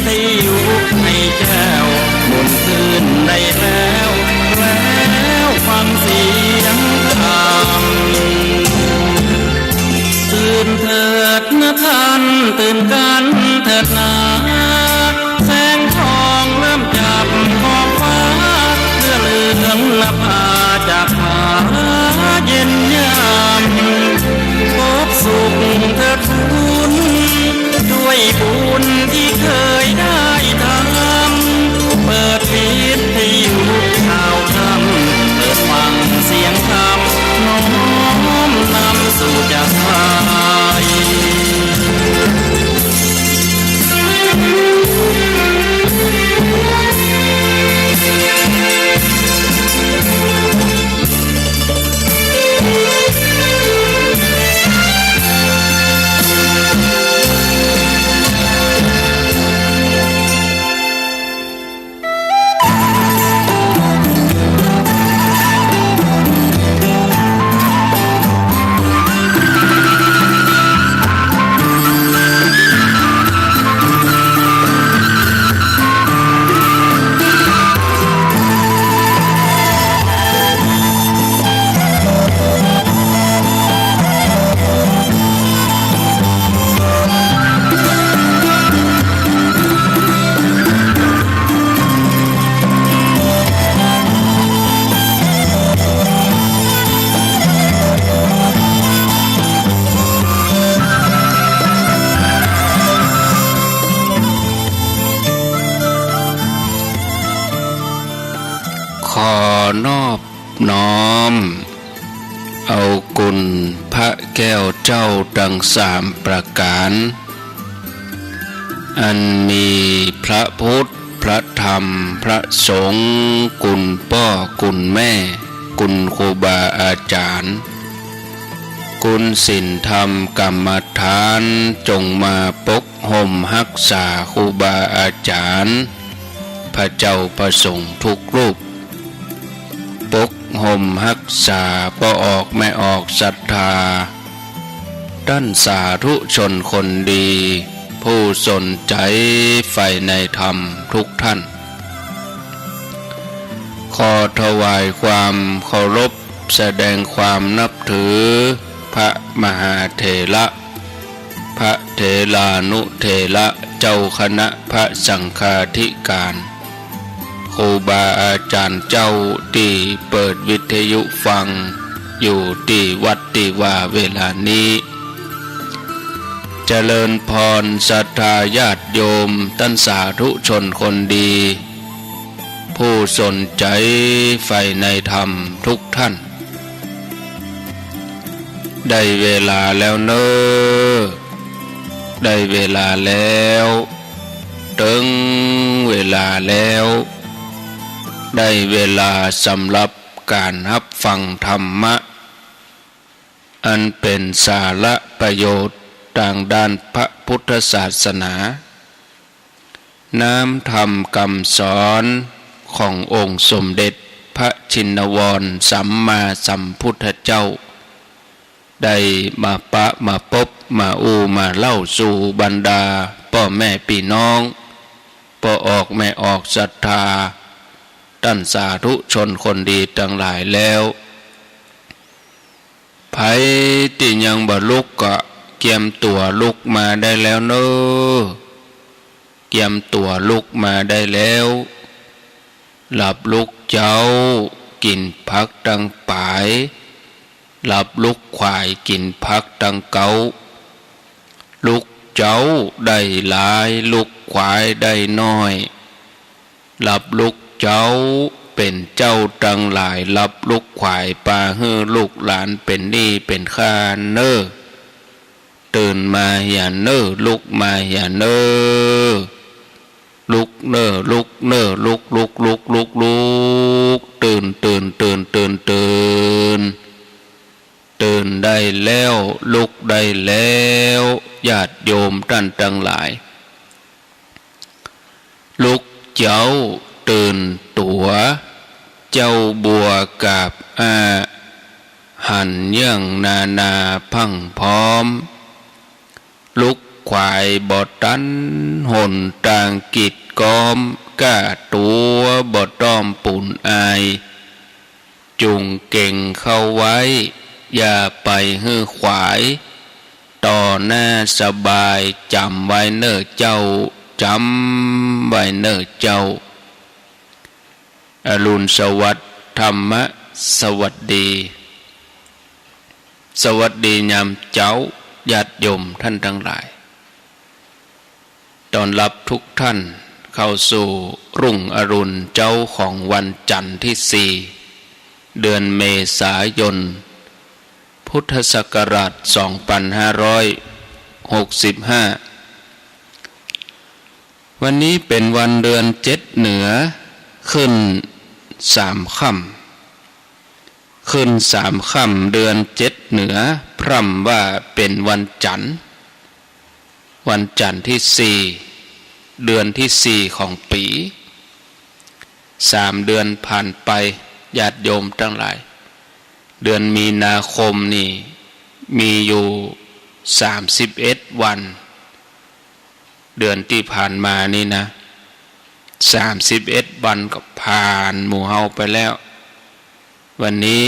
ทยุให้แก้วหมุนขึ้นได้แล้วฟังเสียงธรรมตื่นเถิดนะท่านตื่นกันเถิดนาแสงทองเริ่มจับขอบฟ้าเพื่อเหลืองนภาจากผาเย็นยามพบสุขเถิดคุณด้วยบุญที่เคยได้ทำเปิดวิทยุข่าวธรรมเปิดฟังเสียงธรรมน้อมนำสู่ใจขอนอบน้อมเอากุณพระแก้วเจ้าดังสามประการอันมีพระพุทธพระธรรมพระสงฆ์กุณพ่อกุณแม่กุณครูบาอาจารย์กุณศีลธรรมกรรมฐานจงมาปกห่มรักษาครูบาอาจารย์พระเจ้าประสงค์ทุกรูปปกห่มรักษาบ่ออกไม่ออกศรัทธาด้านสาธุชนคนดีผู้สนใจใฝ่ในธรรมทุกท่านขอถวายความเคารพแสดงความนับถือพระมหาเถระพระเถรานุเถระเจ้าคณะพระสังฆาธิการครูบาอาจารย์เจ้าที่เปิดวิทยุฟังอยู่ที่วัดที่ว่าเวลานี้เจริญพรศรัทธาญาติโยมท่านสาธุชนคนดีผู้สนใจใฝ่ในธรรมทุกท่านได้เวลาแล้วเนอได้เวลาแล้วถึงเวลาแล้วได้เวลาสำหรับการรับฟังธรรมะอันเป็นสาระประโยชน์ทางด้านพระพุทธศาสนาน้ำธรรมคำสอนขององค์สมเด็จพระชินวรสัมมาสัมพุทธเจ้าได้มาปะมาพบมามาเล่าสู่บรรดาพ่อแม่พี่น้องพ่อออกแม่ออกศรัทธาท่านสาธุชนคนดีทั้งหลายแล้วไผที่ยังบ่ลุกก็เกียมตัวลุกมาได้แล้วเนอเกียมตัวลุกมาได้แล้วหลับลุกเจ้ากินพักดังปายหลับลุกควายกินพักดังเกาลุกเจ้าได้หลายลุกควายได้น้อยหลับลุกเจ้าเป็นเจ้าตังหลายรับลูกควายปลาฮื้อลูกหลานเป็นหนี้เป็นข้าเนอตื่นมาอย่าเนอลุกมาอย่าเนอลุกเนอลุกเนอลุกลุกลุกลุกลุกตื่นตื่นตื่นตื่นตื่นตื่นได้แล้วลุกได้แล้วญาติโยมท่านทั้งหลายลุกเจ้าตื่นตัวเจ้าบัวกับหันเยื่องนาพังพร้อมลุก ควายบ่ตันหนต่างกิดกอมก้าตัวบ่ต้อมปุ่นอายจุงเก่งเข้าไว้อย่าไปฮื้อขวายต่อหน้าสบายจำไว้เน้อเจ้าจำไว้เน้อเจ้าอรุณสวัสดิ์ธรรมะสวัสดีสวัสดียามเจ้าญาติโยมท่านทั้งหลายต้อนรับทุกท่านเข้าสู่รุ่งอรุณเจ้าของวันจันทร์ที่4เดือนเมษายนพุทธศักราช2565วันนี้เป็นวันเดือน7เหนือขึ้น3ค่ำขึ้น3ค่ำเดือน7เหนือพร่ำว่าเป็นวันจันทร์วันจันทร์ที่4เดือนที่4ของปี3เดือนผ่านไปญาติโยมทั้งหลายเดือนมีนาคมนี่มีอยู่31วันเดือนที่ผ่านมานี่นะ31วันก็ผ่านหมู่เฮาไปแล้ววันนี้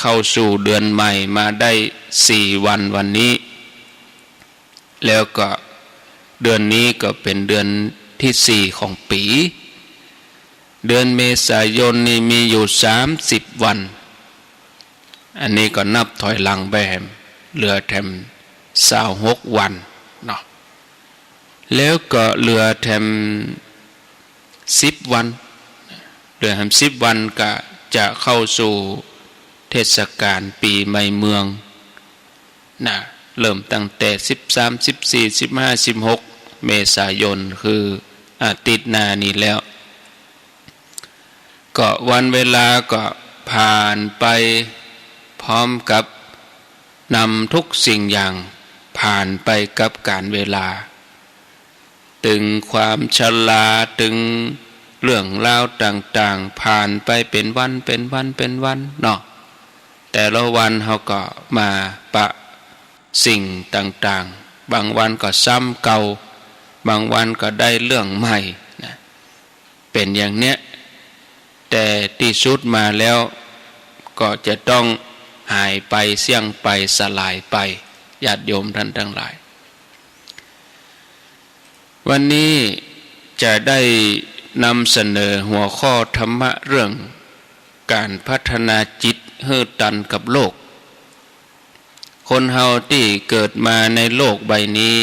เข้าสู่เดือนใหม่มาได้4วันวันนี้แล้วก็เดือนนี้ก็เป็นเดือนที่4ของปีเดือนเมษายนนี่มีอยู่30วันอันนี้ก็นับถอยหลังไปแฮมเหลือแถม26วันเนาะแล้วก็เหลือแถม10วันเหลือแถม10วันก็จะเข้าสู่เทศกาลปีใหม่เมืองนะเริ่มตั้งแต่13 14 15 16เมษายนคืออาทิตย์หน้านี้แล้วก็วันเวลาก็ผ่านไปพร้อมกับนำทุกสิ่งอย่างผ่านไปกับการเวลาถึงความชราถึงเรื่องราวต่างๆผ่านไปเป็นวันเนาะแต่ละวันเขาก็มาปะสิ่งต่างๆบางวันก็ซ้ำเก่าบางวันก็ได้เรื่องใหม่นะเป็นอย่างเนี้ยแต่ที่สุดมาแล้วก็จะต้องหายไปเสี่ยงไปสลายไปญาติโยมท่านทั้งหลายวันนี้จะได้นำเสนอหัวข้อธรรมะเรื่องการพัฒนาจิตให้ตันกับโลกคนเฮาที่เกิดมาในโลกใบนี้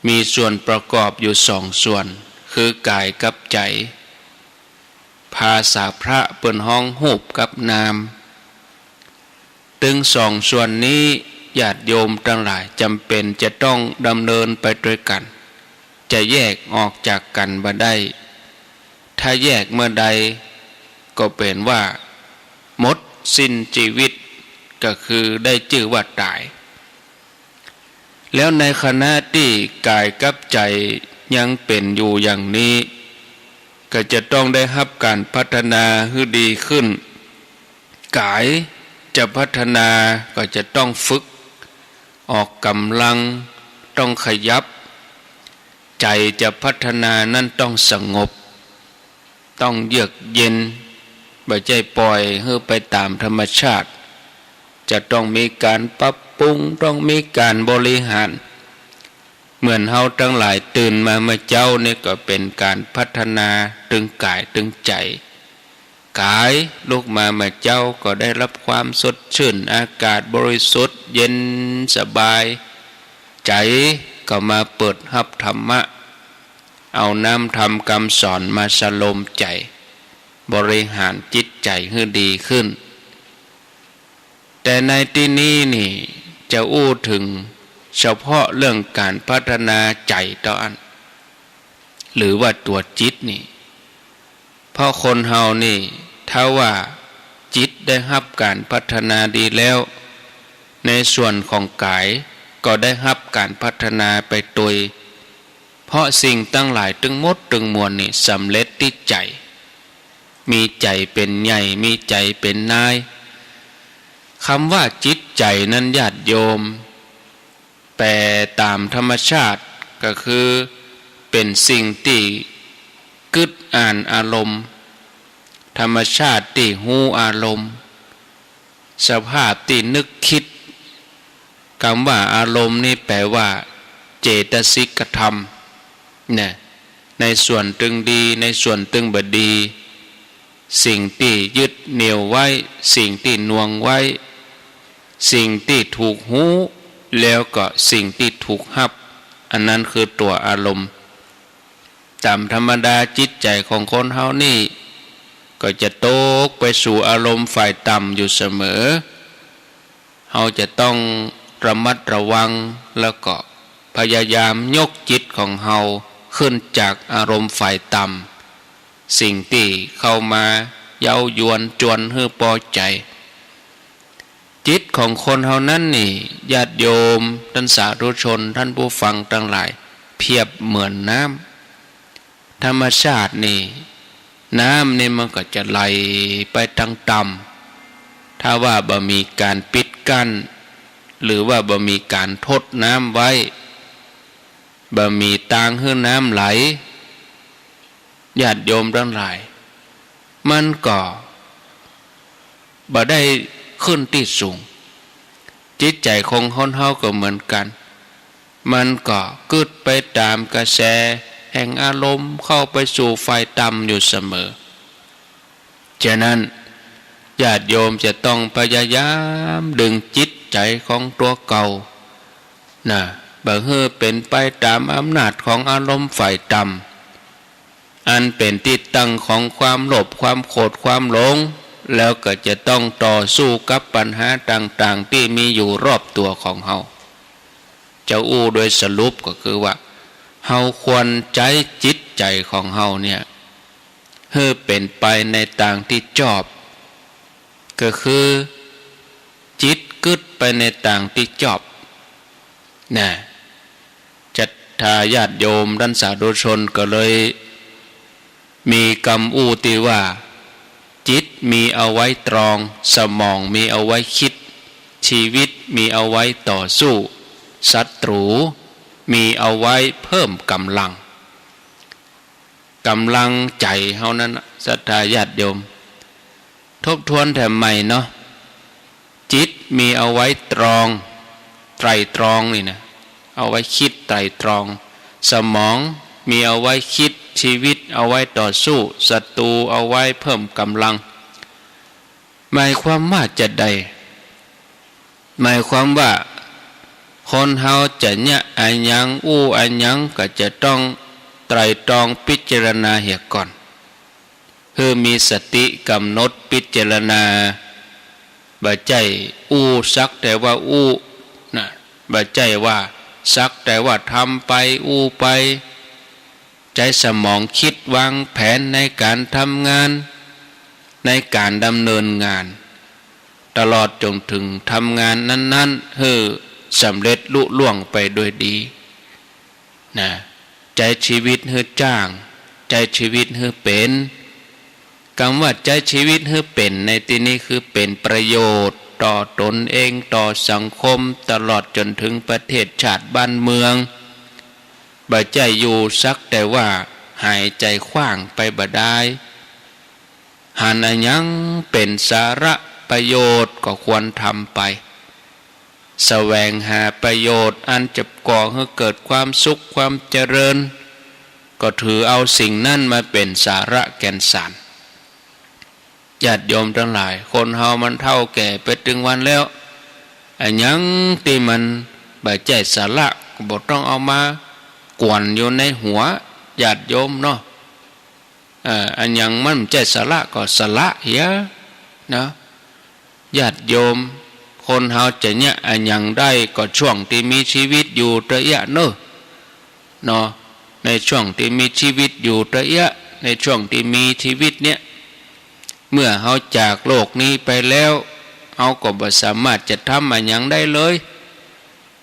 มีส่วนประกอบอยู่2ส่วนคือกายกับใจภาษาพระเปิ้นห้องรูปกับนามถึง2ส่วนนี้ญาติโยมทั้งหลายจำเป็นจะต้องดำเนินไปด้วยกันจะแยกออกจากกันบ่ได้ถ้าแยกเมื่อใดก็เป็นว่าหมดสิ้นชีวิตก็คือได้ชื่อว่าตายแล้วในขณะที่กายกับใจยังเป็นอยู่อย่างนี้ก็จะต้องได้รับการพัฒนาให้ดีขึ้นกายจะพัฒนาก็จะต้องฝึกออกกำลังต้องขยับใจจะพัฒนานั้นต้องสงบต้องเยือกเย็นไม่ใช่ปล่อยให้ไปตามธรรมชาติจะต้องมีการปรับปรุงต้องมีการบริหารเหมือนเฮาทั้งหลายตื่นมาเมื่อเจ้านี่ก็เป็นการพัฒนาถึงกายถึงใจกายลุกมาเมื่อเจ้าก็ได้รับความสดชื่นอากาศบริสุทธิ์เย็นสบายใจก็มาเปิดรับธรรมะเอาน้ำธรรมคำสอนมาสโลมใจบริหารจิตใจให้ดีขึ้นแต่ในที่นี้นี่จะอู้ถึงเฉพาะเรื่องการพัฒนาใจต่ออันหรือว่าตัวจิตนี่เพราะคนเฮานี่ถ้าว่าจิตได้รับการพัฒนาดีแล้วในส่วนของกายก็ได้รับการพัฒนาไปโดยเพราะสิ่งตั้งหลายตึงหมดตึงมวลนี่สำเร็จที่ใจมีใจเป็นใหญ่มีใจเป็นนายคำว่าจิตใจนั้นญาติโยม แปลตามธรรมชาติก็คือเป็นสิ่งที่กึดอ่านอารมณ์ธรรมชาติที่หูอารมณ์สภาพที่นึกคิดคำว่าอารมณ์นี่แปลว่าเจตสิกธรรมเนี่ยในส่วนตึงดีในส่วนตึงบดีสิ่งที่ยึดเหนี่ยวไว้สิ่งที่น่วงไว้สิ่งที่ถูกหูแล้วก็สิ่งที่ถูกหับอันนั้นคือตัวอารมณ์ตามธรรมดาจิตใจของคนเฮานี่ก็จะตกไปสู่อารมณ์ฝ่ายต่ำอยู่เสมอเฮาจะต้องระมัดระวังแล้วก็พยายามยกจิตของเฮาขึ้นจากอารมณ์ฝ่ายต่ำสิ่งที่เข้ามาเย้ายวนจวนให้พอใจจิตของคนเฮานั้นนี่ญาติโยมท่านสาธุชนท่านผู้ฟังทั้งหลายเพียบเหมือนน้ำธรรมชาตินี่น้ำนี่มันก็จะไหลไปทางต่ำถ้าว่าบ่มีการปิดกั้นหรือว่าบ่มีการทดน้ำไว้บ่มีทางให้น้ำไหลญาติโยมทั้งหลายมันก็บ่ได้ขึ้นที่สูงจิตใจของคนเฮาก็เหมือนกันมันก็กึดไปตามกระแสแห่งอารมณ์เข้าไปสู่ฝ่ายต่ำอยู่เสมอฉะนั้นญาติโยมจะต้องพยายามดึงจิตใจของตัวเก่านะบ่ให้เป็นไปตามอำนาจของอารมณ์ฝ่ายต่ำอันเป็นที่ตั้งของความโลภความโกรธความหลงแล้วก็จะต้องต่อสู้กับปัญหาต่างๆที่มีอยู่รอบตัวของเฮาจะอู้โดยสรุปก็คือว่าเฮาควรใจจิตใจของเฮาเนี่ยให้เป็นไปในทางที่ชอบก็คือจิตกึดไปในทางที่ชอบนะจัตถาญาติโยมท่านสาธุชนก็เลยมีคำอู้ที่ว่าจิตมีเอาไว้ตรองสมองมีเอาไว้คิดชีวิตมีเอาไว้ต่อสู้ศัตรูมีเอาไว้เพิ่มกำลังใจเฮานั้นศรัทธาญาติโยมทบทวนแถมใหม่เนาะจิตมีเอาไว้ตรองไตรตรองนี่นะเอาไว้คิดไตรตรองสมองมีเอาไว้คิดชีวิตเอาไว้ต่อสู้ศัตรูเอาไว้เพิ่มกำลังหมายความว่าจะใดหมายความว่าคนเฮาจะเนี่ยอันยังอู้อันยังก็จะต้องไตรตรองพิจารณาเหียก่อนเพื่อมีสติกำหนดพิจารณาบ่ใจอู้สักแต่ว่าอู้นะบ่ใจว่าสักแต่ว่าทำไปอู้ไปใจสมองคิดวางแผนในการทำงานในการดำเนินงานตลอดจนถึงทำงานนั้นๆให้สำเร็จลุล่วงไปโดยดีนะใจชีวิตให้จ้างใจชีวิตให้เป็นคำว่าใจชีวิตให้เป็นในที่นี้คือเป็นประโยชน์ต่อตนเองต่อสังคมตลอดจนถึงประเทศชาติบ้านเมืองบ่ใจอยู่สักแต่ว่าหายใจขว้างไปบ่ได้หันอันยังเป็นสาระประโยชน์ก็ควรทำไปแสวงหาประโยชน์อันจะก่อให้เกิดความสุขความเจริญก็ถือเอาสิ่งนั้นมาเป็นสาระแก่นสารญาติโยมทั้งหลายคนเฮามันเฒ่าแก่ไปถึงวันแล้วอันยังที่มันบ่ใจสาระก็บ่ต้องเอามากวนอยู่ในหัวญาติโยมเนาะอันยังมันใจสาระก็สาระเหี้ยนะญาติโยมคนเฮาจะเนี่ยอันยังได้ก็ช่วงที่มีชีวิตอยู่ระยะเนาะในช่วงที่มีชีวิตอยู่ระยะในช่วงที่มีชีวิตเนี่ยเมื่อเฮาจากโลกนี้ไปแล้วเฮาก็บ่สามารถจะทำอันยังได้เลย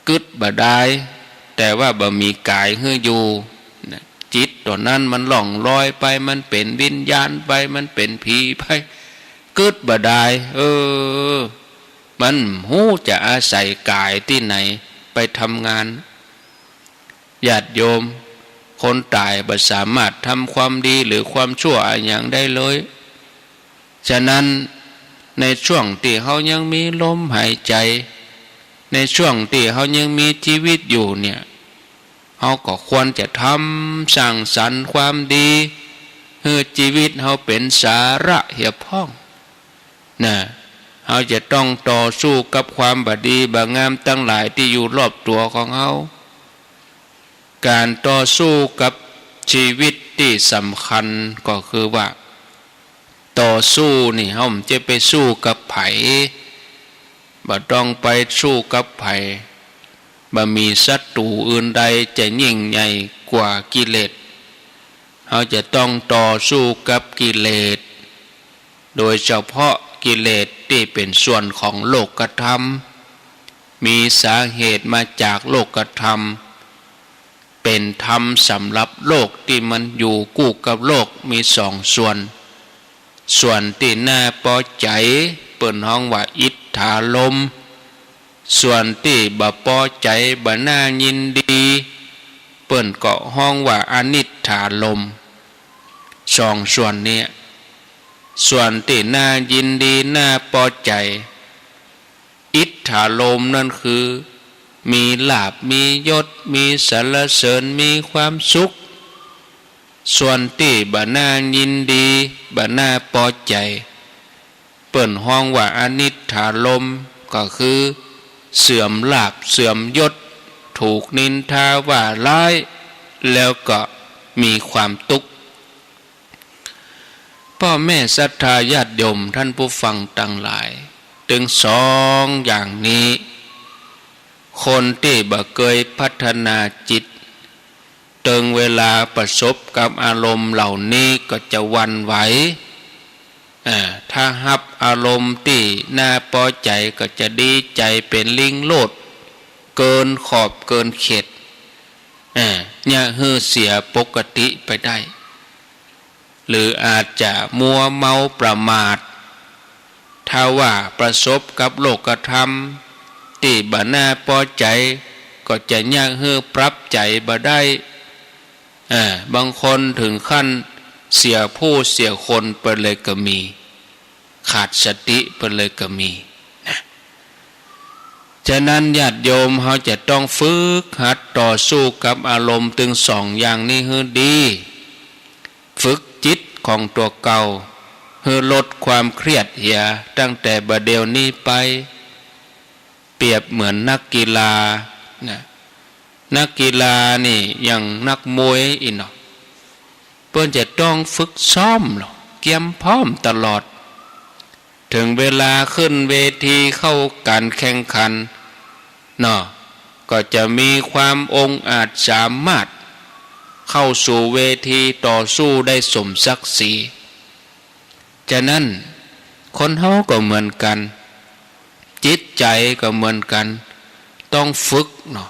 กึดบ่ได้แต่ว่าบ่มีกายให้อยู่จิตตัวนั้นมันล่องลอยไปมันเป็นวิญญาณไปมันเป็นผีไปกึดบ่ได้มันหูจะอาศัยกายที่ไหน ไปทำงานญาติโยมคนตายบ่สามารถทำความดีหรือความชั่วอะไรอย่างได้เลยฉะนั้นในช่วงที่เขายังมีลมหายใจในช่วงที่เขายังมีชีวิตอยู่เนี่ยเขาก็ควรจะทำสร้างสรรค์ความดีให้ชีวิตเขาเป็นสาระเหี่ยพ้องนะเขาจะต้องต่อสู้กับความบดีบางามทั้งหลายที่อยู่รอบตัวของเขาการต่อสู้กับชีวิตที่สำคัญก็คือว่าต่อสู้นี่เขาจะไปสู้กับไผบ่ต้องไปสู้กับไผบ่มีศัตรูอื่นใดจะยิ่งใหญ่กว่ากิเลสเขาจะต้องต่อสู้กับกิเลสโดยเฉพาะกิเลสที่เป็นส่วนของโลกธรรมมีสาเหตุมาจากโลกธรรมเป็นธรรมสำหรับโลกที่มันอยู่คู่กับโลกมีสองส่วนที่น่าพอใจเปิ้นฮ้องว่าอิทธาลมส่วนที่บ่พอใจบ่น่ายินดีเปิ้นก็ฮ้องว่าอนิจฐาลมสองส่วนนี้ส่วนที่น่ายินดีน่าพอใจอิทธาลมนั่นคือมีลาภมียศมีสรรเสริญมีความสุขส่วนที่บ่น่ายินดีบ่น่าพอใจเปิ้นฮ้องว่าอนิจฐาลมก็คือเสื่อมลาภเสื่อมยศถูกนินทาว่าร้ายแล้วก็มีความทุกข์พ่อแม่ศรัทธาญาติโยมท่านผู้ฟังทั้งหลายถึงสองอย่างนี้คนที่บ่เคยพัฒนาจิตถึงเวลาประสบกับอารมณ์เหล่านี้ก็จะหวั่นไหวถ้ารับอารมณ์ที่น่าพอใจก็จะดีใจเป็นลิงโลดเกินขอบเกินเขตอย่าให้เสียปกติไปได้หรืออาจจะมัวเมาประมาทถ้าว่าประสบกับโลกธรรมที่บ่น่าพอใจก็จะยากให้ปรับใจบ่ได้บางคนถึงขั้นเสียผู้เสียคนไปเลยก็มีขาดสติไปเลยก็มีนะฉะนั้นญาติโยมเขาจะต้องฝึกหัดต่อสู้กับอารมณ์ถึงสองอย่างนี้ให้ดีฝึกจิตของตัวเก่าให้ลดความเครียดเหียตั้งแต่บัดเดี๋ยวนี้ไปเปรียบเหมือนนักกีฬานะนักกีฬานี่อย่างนักมวยอีกเนาะเพิ่นจะต้องฝึกซ้อมหรอเตรียมพร้อมตลอดถึงเวลาขึ้นเวทีเข้าการแข่งขันเนาะก็จะมีความองอาจสามารถเข้าสู่เวทีต่อสู้ได้สมศักดิ์ศรีฉะนั้นคนเฮาก็เหมือนกันจิตใจก็เหมือนกันต้องฝึกเนาะ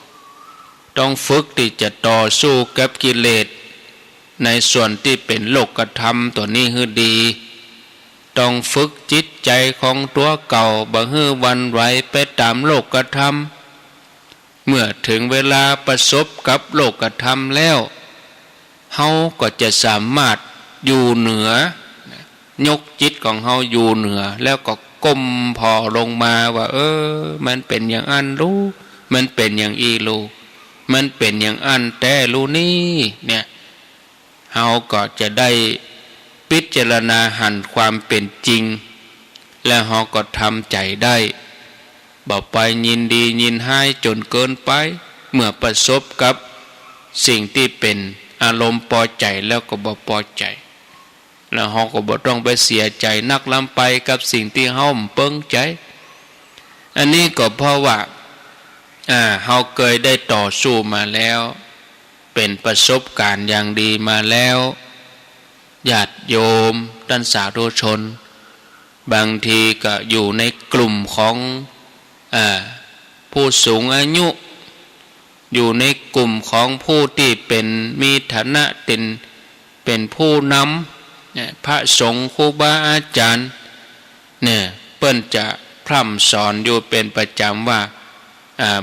ต้องฝึกที่จะต่อสู้กับกิเลสในส่วนที่เป็นโลกธรรมตัวนี้ให้ดีต้องฝึกจิตใจของตัวเก่าบ่ให้หวั่นไหวไปตามโลกธรรมเมื่อถึงเวลาประสบกับโลกธรรมแล้วเฮาก็จะสามารถอยู่เหนือยกจิตของเฮาอยู่เหนือแล้วก็ก้มพอลงมาว่ามันเป็นอย่างอันรู้มันเป็นอย่างอีรู้มันเป็นอย่างอันแต่รู้นี่เนี่ยเฮาก็จะได้พิจารณาหันความเป็นจริงและเฮาก็ทำใจได้บ่ไปยินดียินให้จนเกินไปเมื่อประสบกับสิ่งที่เป็นอารมณ์พอใจแล้วก็บ่พอใจแล้วเฮาก็บ่ต้องไปเสียใจนักลำไปกับสิ่งที่เฮาเปิ้งใจอันนี้ก็เพราะว่าเฮาเคยได้ต่อสู้มาแล้วเป็นประสบการณ์อย่างดีมาแล้วญาติโยมท่านสาธุชนบางทีก็อยู่ในกลุ่มของผู้สูงอายุอยู่ในกลุ่มของผู้ที่เป็นมีฐานะเป็นผู้นำพระสงฆ์ครูบาอาจารย์เนี่ยเปิ้นจะพร่ำสอนอยู่เป็นประจำว่า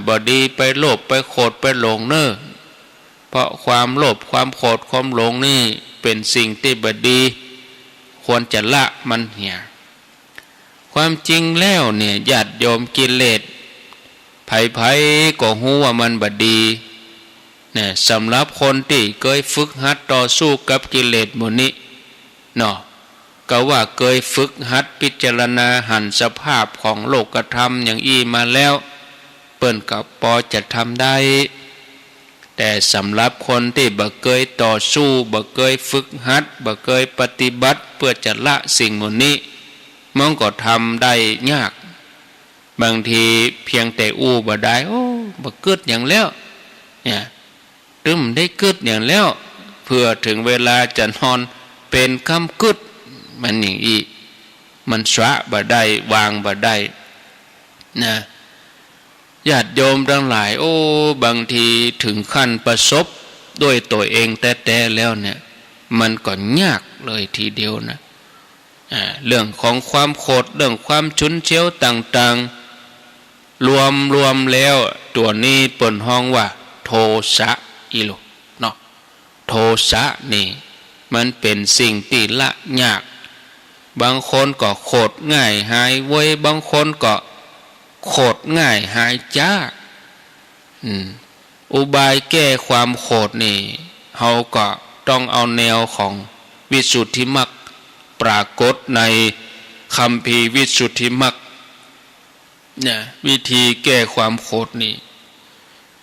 บดีไปโลภไปโกรธไปหลงเน้อเพราะความโลภความโกรธความหลงนี่เป็นสิ่งที่บดีควรจะละมันเหี่ยความจริงแล้วเนี่ยญาติโยมกิเลสไผๆก็ฮู้ว่ามันบดีเนี่ยสำหรับคนที่เคยฝึกหัดต่อสู้กับกิเลสหมู่นี้เนาะก็ว่าเคยฝึกหัดพิจารณาหันสภาพของโลกธรรมอย่างอี้มาแล้วเปิ้นก็พอจะทำได้แต่สำหรับคนที่บ่เคยต่อสู้บ่เคยฝึกหัดบ่เคยปฏิบัติเพื่อจะละสิ่งหมู่นี้มันก็ทำได้ยากบางทีเพียงแต่อู้บ่ได้โอ้บ่เกิดอย่างแล้วเนี่ยตึมได้กึดอย่างแล้วเพื่อถึงเวลาจะนอนเป็นคำกึดมันอย่างอีมันสระบ่ได้วางบ่ได้นะญาติโยมทั้งหลายโอ้บางทีถึงขั้นประสบด้วยตัวเองแต่แล้วเนี่ยมันก็ยากเลยทีเดียวนะเรื่องของความโกรธเรื่องความฉุนเฉียวต่างๆรวมแล้วตัวนี้เปิ่นห้องว่าโทสะอีโลเนาะโทสะนี่มันเป็นสิ่งที่ละยากบางคนก็โกรธง่ายหายไวบางคนก็โกรธง่ายหายจ้าอุบายแก้ความโกรธนี่เฮาก็ต้องเอาแนวของวิสุทธิมรรคปรากฏในคัมภีร์วิสุทธิมรรคเนี่ยวิธีแก้ความโกรธนี่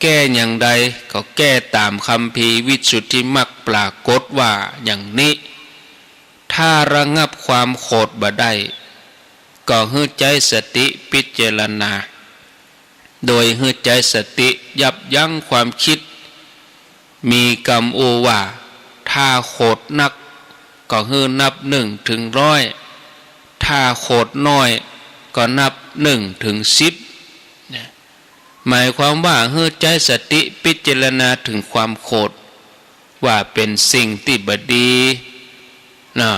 แก้อย่างใดก็แก้ตามคัมภีร์วิสุทธิมรรคปรากฏว่าอย่างนี้ถ้าระงับความโกรธบ่ได้ก็ให้ใจสติพิจารณาโดยให้ใจสติยับยั้งความคิดมีกรรมโอว่าถ้าโกรธนักก็ให้นับ1 ถึง 100ถ้าโกรธน้อยก็นับ1 ถึง 10หมายความว่าให้ใจสติพิจารณาถึงความโกรธว่าเป็นสิ่งที่บดีนะ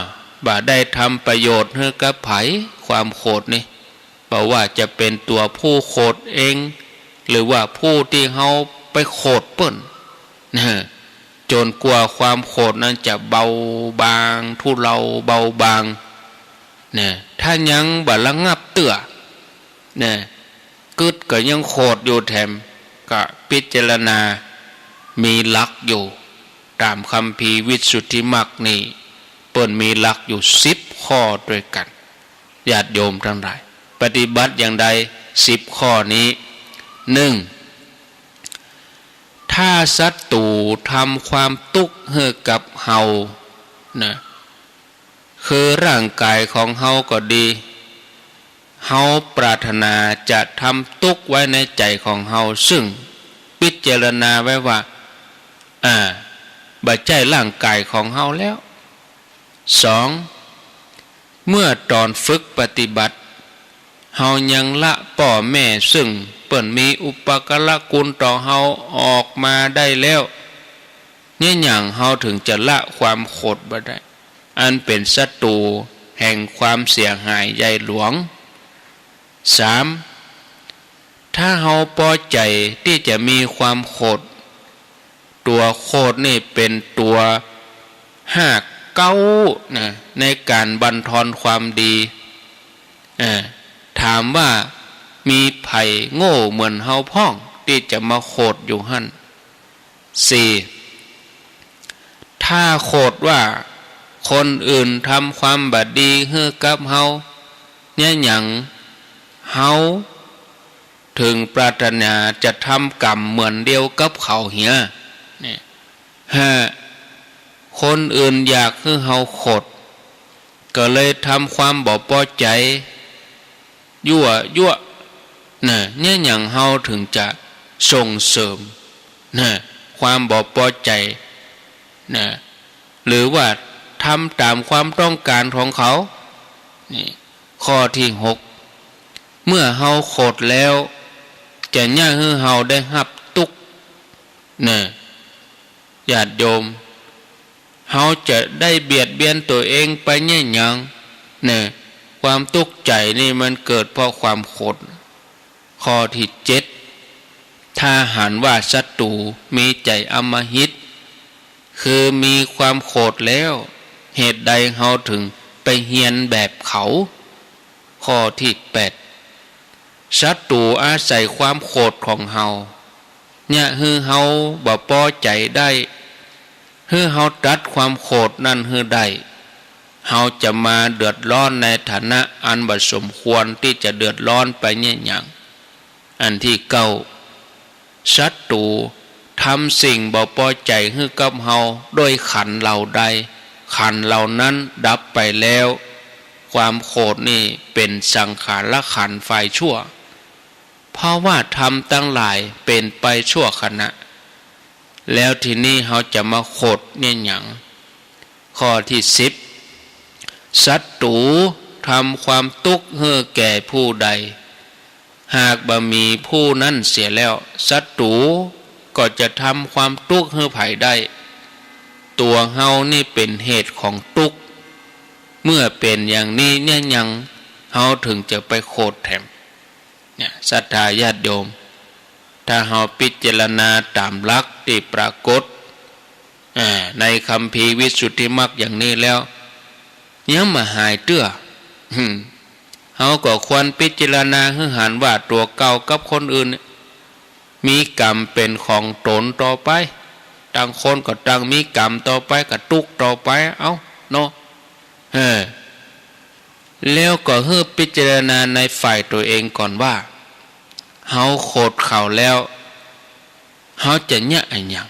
บ่ได้ทำประโยชน์ให้กับไผความโกรธนี่บอกว่าจะเป็นตัวผู้โกรธเองหรือว่าผู้ที่เฮาไปโกรธเปิ้นนะจนกว่าความโกรธนั้นจะเบาบางทุเลาเบาบางเนี่ยถ้ายังบ่ระงับเตื้อเนี่ยกึดก็ยังโกรธอยู่แถมก็พิจารณามีหลักอยู่ตามคัมภีร์วิสุทธิมรรคนี่เปิ้นมีหลักอยู่10 ข้อด้วยกันญาติโยมทั้งหลายปฏิบัติอย่างใด10 ข้อนี้ 1. ถ้าศัตรูทำความทุกข์ให้กับเฮานะคือร่างกายของเฮาก็ดีเฮาปรารถนาจะทำทุกข์ไว้ในใจของเฮาซึ่งพิจารณาไว้ว่าบ่ใช่ร่างกายของเฮาแล้ว 2. เมื่อตอนฝึกปฏิบัติเฮายังละพ่อแม่ซึ่งเปิ้นมีอุปการะคุณต่อเฮาออกมาได้แล้วเนี่ยหยังเฮาถึงจะละความโกรธบ่ได้อันเป็นศัตรูแห่งความเสียหายใหญ่หลวง 3. ถ้าเฮาพอใจที่จะมีความโกรธตัวโกรธนี่เป็นตัวหากเก้านะในการบั่นทอนความดีถามว่ามีไผโง่เหมือนเฮาพ้องที่จะมาโกรธอยู่หั่น 4. ถ้าโกรธว่าคนอื่นทำความบดีให้กับเฮาเนี่ยหยังเฮาถึงปรารถนาจะทำกรรมเหมือนเดียวกับเขาเหียเนี่ยคนอื่นอยากให้เฮาโกรธก็เลยทำความบ่พอใจยั่วเนี่ยอย่างเฮาถึงจะส่งเสริมความบ่พอใจหรือว่าทำตามความต้องการของเขานี่ข้อที่ 6เมื่อเฮาโกรธแล้วจะย่าให้เฮาได้รับทุกข์ญาติโยมเฮาจะได้เบียดเบียนตัวเองไปเนี่ยหยังความทุกข์ใจนี่มันเกิดเพราะความโกรธข้อที่ 7 ถ้าหันว่าศัตรูมีใจอำมหิตคือมีความโกรธแล้วเหตุใดเฮาถึงไปเฮียนแบบเขาข้อที่8ศัตรูอาศัยความโกรธของเฮาเนี่ยฮือเฮาบ่พอใจได้ฮือเฮาตัดความโกรธนั่นฮือได้เฮาจะมาเดือดร้อนในฐานะอันบ่สมควรที่จะเดือดร้อนไปเนี่ยอย่างอันที่9ศัตรูทำสิ่งบ่พอใจฮือกับเฮาด้วยขันเราใดขันเหล่านั้นดับไปแล้วความโกรธนี่เป็นสังขารขันฝ่ายชั่วเพราะว่าทำตั้งหลายเป็นไปชั่วขณะแล้วทีนี้เฮาจะมาโกรธเนี่ยอย่างข้อที่10ศัตรูทำความทุกข์ให้แก่ผู้ใดหากบ่มีผู้นั้นเสียแล้วศัตรูก็จะทำความทุกข์ให้ไผได้ตัวเฮานี่เป็นเหตุของทุกข์เมื่อเป็นอย่างนี้เนี่ยยังเฮาถึงจะไปโกรธแถมเนี่ยศรัทธาญาติโยมถ้าเฮาพิจารณาตามหลักที่ปรากฏในคัมภีร์วิสุทธิมรรคอย่างนี้แล้วยังมาหายเตื้อเฮาก็ควรพิจารณาให้หันว่าตัวเก่ากับคนอื่นมีกรรมเป็นของตนต่อไปต่างคนก็ต่างมีกรรมต่อไปก็ทุกข์ต่อไปเอาเนาะแล้วก็ให้พิจารณาในฝ่ายตัวเองก่อนว่าเฮาโกรธเขาแล้วเฮาจะเนี่ยอะไรอย่าง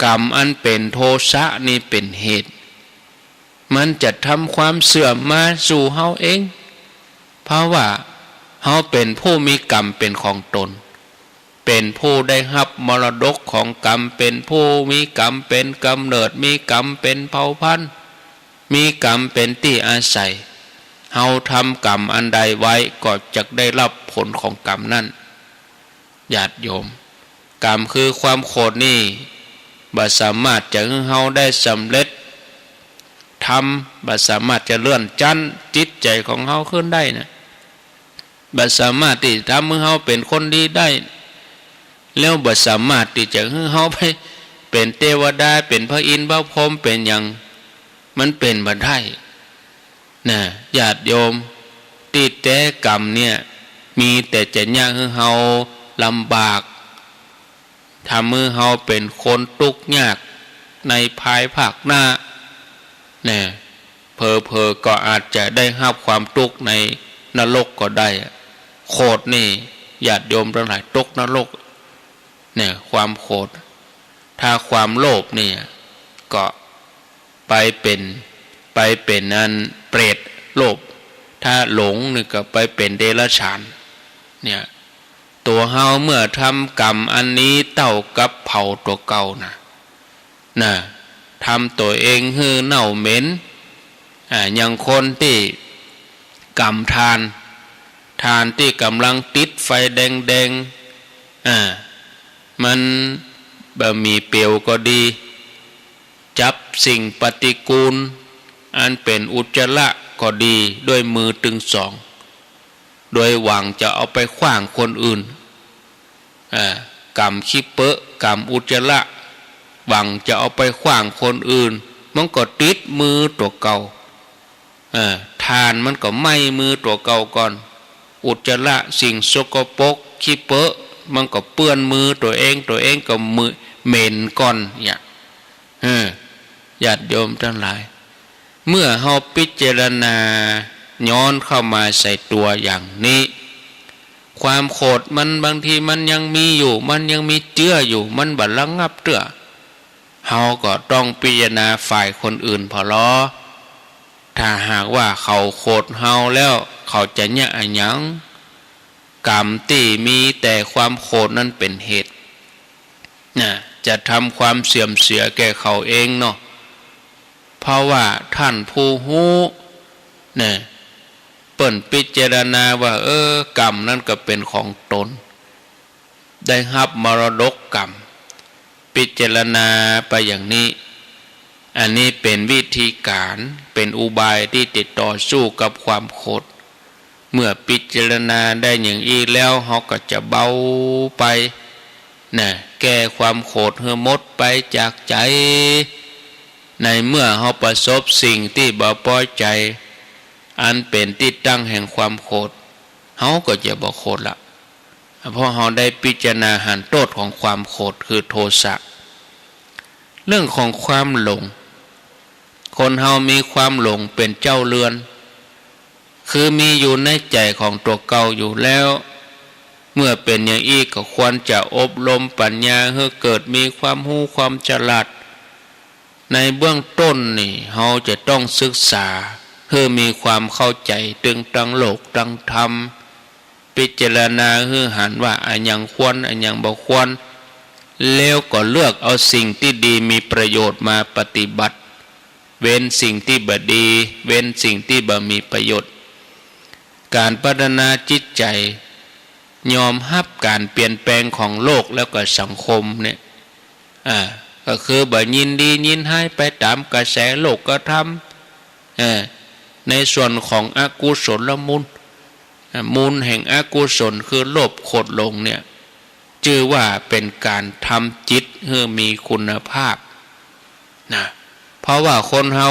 กรรมอันเป็นโทสะนี่เป็นเหตุมันจะทำความเสื่อมมาสู่เฮาเองเพราะว่าเฮาเป็นผู้มีกรรมเป็นของตนเป็นผู้ได้รับมรดกของกรรมเป็นผู้มีกรรมเป็นกำเนิดมีกรรมเป็นเผ่าพันธุ์มีกรรมเป็นที่อาศัยเฮาทำกรรมอันใดไว้ก็จะได้รับผลของกรรมนั้นญาติโยมกรรมคือความโกรธนี่บ่สามารถจะให้เฮาได้สำเร็จทำบ่สามารถจะเลื่อนชั้นจิตใจของเฮาขึ้นได้นะบ่สามารถที่ทำให้เฮาเป็นคนดีได้แล้วบ่สามารถที่จะให้เฮาไปเป็นเทวดาเป็นพระอินทร์พระพรหมเป็นอย่างมันเป็นบ่ได้นะญาติโยมที่แต่กรรมเนี่ยมีแต่จะยากให้เฮาลำบากทำให้เฮาเป็นคนทุกข์ยากในภายภาคหน้านะเพอก็อาจจะได้รับความทุกข์ในนรกก็ได้โกรธนี่ญาติโยมทั้งหลายตกนรกเนี่ยความโกรธถ้าความโลภนี่ก็ไปเป็นอันเปรตโลภถ้าหลงนี่ก็ไปเป็นเดรัจฉานเนี่ยตัวเฮาเมื่อทำกรรมอันนี้เท่ากับเผาตัวเก่านะทำตัวเองให้เน่าเหม็นอย่างคนที่กรรมทานที่กำลังติดไฟแดงมันบ่มีเปลวก็ดีจับสิ่งปฏิกูลอันเป็นอุจจาระก็ดีด้วยมือตึงสองโดยหวังจะเอาไปขว้างคนอื่นกรรมขี้เปอะกรรมอุจจาระหวังจะเอาไปขว้างคนอื่นมันก็ติดมือตัวเก่าทานมันก็ไหม้มือตัวเก่าก่อนอุจจาระสิ่งสกปรกขี้เปอะมันก็เปื้อนมือตัวเองก็มือเหม็นก่อนเนี่ยญาติโยมทั้งหลายเมื่อเฮาพิจารณาย้อนเข้ามาใส่ตัวอย่างนี้ความโกรธมันบางทีมันยังมีอยู่มันยังมีเจื้ออยู่มันบ่ระงับเตื้อเฮาก็ต้องพิจารณาฝ่ายคนอื่นพอล้อถ้าหากว่าเขาโกรธเฮาแล้วเขาจะเนี่ยอะหยังกรรมที่มีแต่ความโกรธนั้นเป็นเหตุจะทำความเสื่อมเสียแก่เขาเองเนาะเพราะว่าท่านผู้ฮู้เนี่ยเปิ่นพิจารณาว่ากรรมนั้นก็เป็นของตนได้รับมรดกกรรมพิจารณาไปอย่างนี้อันนี้เป็นวิธีการเป็นอุบายที่ติดต่อสู้กับความโกรธ เมื่อพิจารณาได้อย่างอีแล้วเขาก็จะเบาไปนะแก้ความโกรธให้หมดไปจากใจในเมื่อเขาประสบสิ่งที่บ่พอใจอันเป็นที่ตั้งแห่งความโกรธเขาก็จะบ่โกรธละเพราะเขาได้พิจารณาหันโทษของความโกรธคือโทสะเรื่องของความหลงคนเฮามีความหลงเป็นเจ้าเรือนคือมีอยู่ในใจของตัวเก่าอยู่แล้วเมื่อเป็นอย่างอี้ก็ควรจะอบรมปัญญาให้เกิดมีความรู้ความฉลาดในเบื้องต้นนี่เฮาจะต้องศึกษาเพื่อมีความเข้าใจตึงตังโลกตังธรรมพิจารณาให้หันว่าอันยังควรอันยังบ่ควรแล้วก็เลือกเอาสิ่งที่ดีมีประโยชน์มาปฏิบัติเว้นสิ่งที่บ่ดีเว้นสิ่งที่บ่มีประโยชน์การพัฒนาจิตใจยอมรับการเปลี่ยนแปลงของโลกแล้วก็สังคมเนี่ยก็คือบ่ยินดียินให้ไปตามกระแสโลกก็ทำในส่วนของอกุศลมูลแห่งอกุศลคือโลภโกรธหลงเนี่ยชื่อว่าเป็นการทำจิตให้มีคุณภาพนะเพราะว่าคนเฮา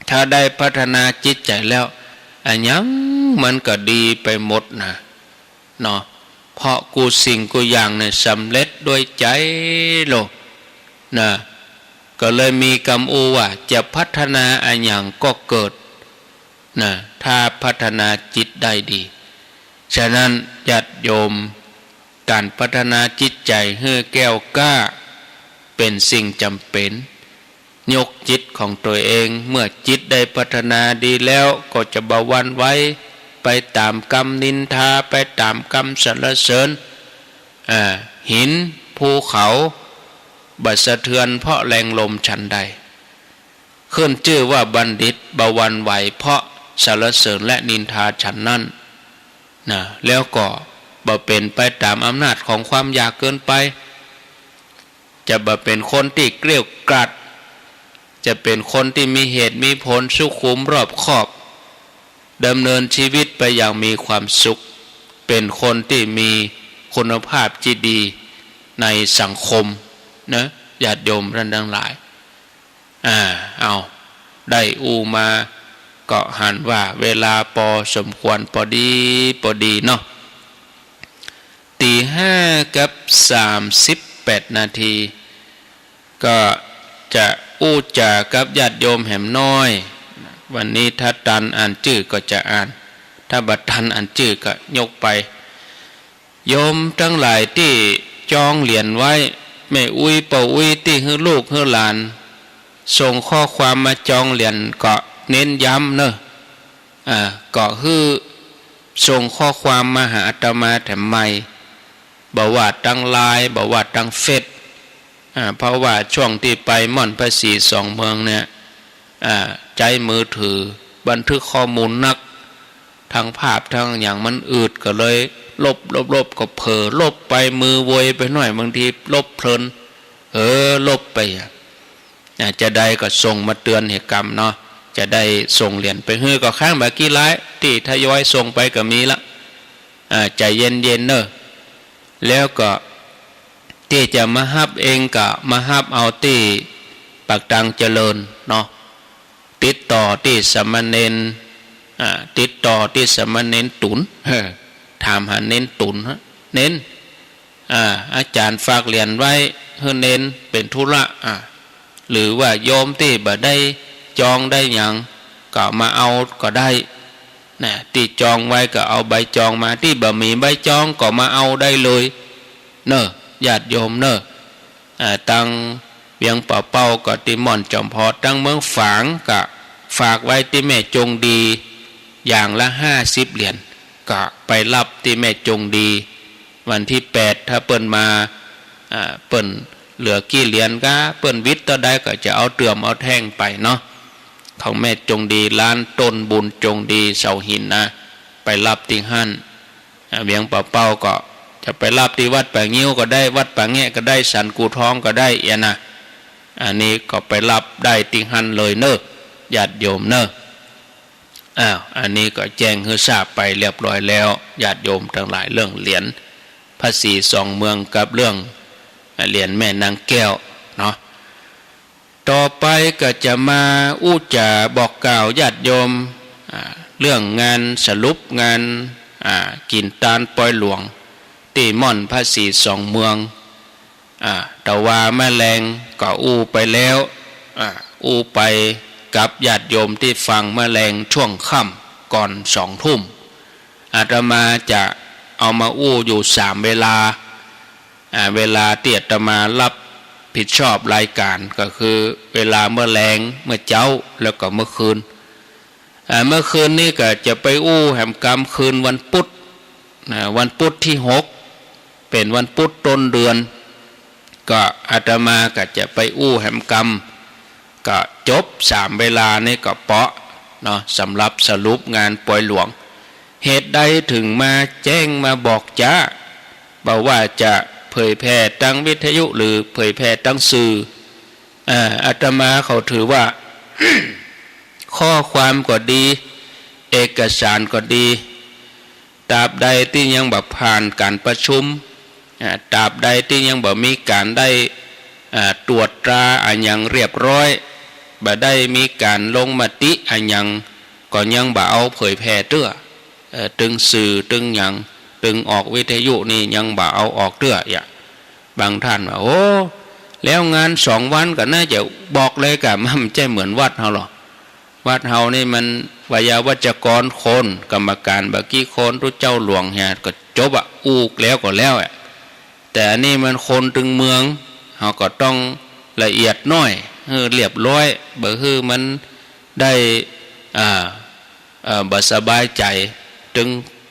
ถ้าได้พัฒนาจิตใจแล้วอันยังมันก็ดีไปหมดนะเนาะเพราะกูสิ่งกูอย่างเนี่ยสำเร็จด้วยใจโลนะก็เลยมีคำอูว่าจะพัฒนาอันอย่างก็เกิดนะถ้าพัฒนาจิตได้ดีฉะนั้นญาติโยมการพัฒนาจิตใจให้แก้วกล้าเป็นสิ่งจำเป็นยกจิตของตัวเองเมื่อจิตได้พัฒนาดีแล้วก็จะบ่หวั่นไหวไปตามกรรมนินทาไปตามกรรมสรรเสริญหินภูเขาบัดสะเทือนเพราะแรงลมฉันใดขึ้นชื่อว่าบัณฑิตบ่หวั่นไหวเพราะสรรเสริญและนินทาฉันนั้นนะแล้วก็บ่เป็นไปตามอำนาจของความอยากเกินไปจะบ่เป็นคนที่เกลี้ยกล่อมจะเป็นคนที่มีเหตุมีผลสุขุมรอบคอบดำเนินชีวิตไปอย่างมีความสุขเป็นคนที่มีคุณภาพที่ดีในสังคมนะญาติโยมท่านทั้งหลายเอาได้อูมาก็หันว่าเวลาพอสมควรพอดีเนาะ5:38 นาทีก็จะอู้จากับญาติโยมแหมน้อยวันนี้ถ้าตันอ่านชื่อก็จะอ่านถ้าบัดทันอ่านชื่อก็ยกไปโยมทั้งหลายที่จองเหรียญไว้แม่อุ้ยป่าอุ้ยที่ฮือลูกฮือหลานส่งข้อความมาจองเหรียญก็เน้นย้ำเนอะก็คือส่งข้อความมาหาอาตมาแถมไม่บอกว่าตั้งไลน์บอกว่าตั้งเฟซเพราะว่าช่วงที่ไปม่อนภาษีสองเมืองเนี่ยใจมือถือบันทึกข้อมูลนักทั้งภาพทั้งอย่างมันอืดก็เลยลบก็เผลอลบไปมือโวยไปหน่อยบางทีลบเพลินลบไปจะได้ก็ส่งมาเตือนเหตุกรรมเนาะจะได้ส่งเหรียญไปเฮ้ก็ข้างบากี้ร้ายที่ทยอยส่งไปก็มีละใจเย็นเนอะแล้วก็ที่จะมาฮับเองก็มาฮับเอาที่ปากตังเจริญเนาะติดต่อที่สมณเณรติดต่อที่สมณเณรตุนถามหาเน้นตุนเน้นอาจารย์ฝากเหรียญไว้ให้เน้นเป็นธุระหรือว่าโยมที่บ่ได้จองได้อย่างก็มาเอาก็ได้นะที่จองไว้ก็เอาใบจองมาที่บ่มีใบจองก็มาเอาได้เลยเนอะญาติโยมเนอะตั้งเวียงป่าเป้าก็ที่ม่อนจอมพอตั้งเมืองฝางก็ฝากไว้ที่แม่จงดีอย่างละ50 เหรียญก็ไปรับที่แม่จงดีวันที่8ถ้าเปิ้นมาเปิ้นเหลือกี่เหรียญก็เปิ้นวิทย์ต่อได้ก็จะเอาเตื่อมเอาแท่งไปเนาะของแม่จงดีร้านต้นบุญจงดีเสาหินนะไปรับที่หั่นเวียงป่าเป้าก็จะไปรับที่วัดป่างิ้วก็ได้วัดป่าแงะก็ได้สันกูท้องก็ได้นะอันนี้ก็ไปรับได้ที่หั่นเลยเนอะญาติโยมเนอะ อันนี้ก็แจ้งให้ทราบไปเรียบร้อยแล้วญาติโยมทั้งหลายเรื่องเหรียญพระศรีสองเมืองกับเรื่องเหรียญแม่นางแก้วเนาะต่อไปก็จะมาอู้จ่าบอกกล่าวญาติโยมเรื่องงานสรุปงานกินตาลปอยหลวงตีม่อนพระศรีสองเมืองแต่ว่าแม่แรงก็อู้ไปแล้วอู้ไปกับญาติโยมที่ฟังแม่แรงช่วงค่ำก่อน2 ทุ่มอาตมาจะเอามาอู้อยู่3 เวลาเวลาเตียตมารับผิดชอบรายการก็คือเวลาเมื่อแรงเมื่อเจ้าแล้วก็เมื่อคืนเมื่อคืนนี้ก็จะไปอู้แห่มกรรมคืนวันพุธวันพุธที่6เป็นวันพุธต้นเดือนก็อาตมาก็จะไปอู้แห่มกรรมก็จบ3 เวลานี่ก็เปาะเนาะสำหรับสรุปงานปอยหลวงเหตุใดถึงมาแจ้งมาบอกจ้าบอกว่าจะเผยแพร่ตั้งวิทยุหรือเผยแพร่ตั้งสื่ออาตมาเขาถือว่า ข้อความก็ดีเอกสารก็ดีตราบใดที่ยังแบบผ่านการประชุมตราบใดที่ยังแบบมีการได้ตรวจตราอันยังเรียบร้อยบ่ได้มีการลงมติอันยังก็ยังบ่เอาเผยแพร่เตื้อตึงสื่อตึงยังตึงออกวิทยุนี่ยังบ่เอาออกเตื้อย่าบางท่านว่าโอ้แล้วงาน2 วันก็น่าจะบอกเลยกะมันใจเหมือนวัดเฮาหรอวัดเฮานี่มันวิยาวัจกรคนกรรมการบักกี้คนรู้เจ้าหลวงเนี่ยก็จบอูกแล้วก็แล้วแต่อันนี้มันคนตึงเมืองเฮาก็ต้องละเอียดน้อยเรียบร้อยบ่คือมันได้บ่สบายใจตึง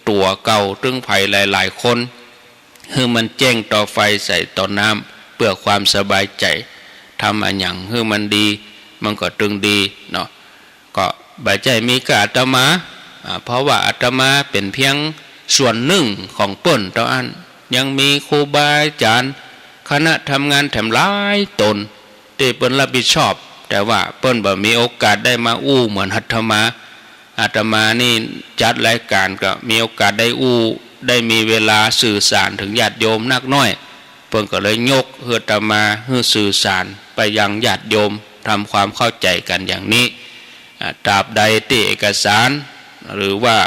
ตัวเก่าตึงไผหลายๆคนคือมันแจ้งต่อไฟใส่ต่อน้ำเพื่อความสบายใจทำอันหยังคือมันดีมันก็ตึงดีเนาะก็บ่ใจมีกับอาตมาเพราะว่าอาตมาเป็นเพียงส่วนหนึ่งของเปิ้นต่ออันยังมีครูบาอาจารย์คณะทำงานแถมหลายตนที่เปิ้นรับผิดชอบแต่ว่าเปิ้นบ่มีโอกาสได้มาอู้เหมือนอาตมานี่จัดรายการก็มีโอกาสได้อู้ได้มีเวลาสื่อสารถึงญาติโยมนักน้อยเพิ่นก็เลยยกเฮืออาตมาให้สื่อสารไปยังญาติโยมทำความเข้าใจกันอย่างนี้ตราบใดที่เอกสารหรือว่า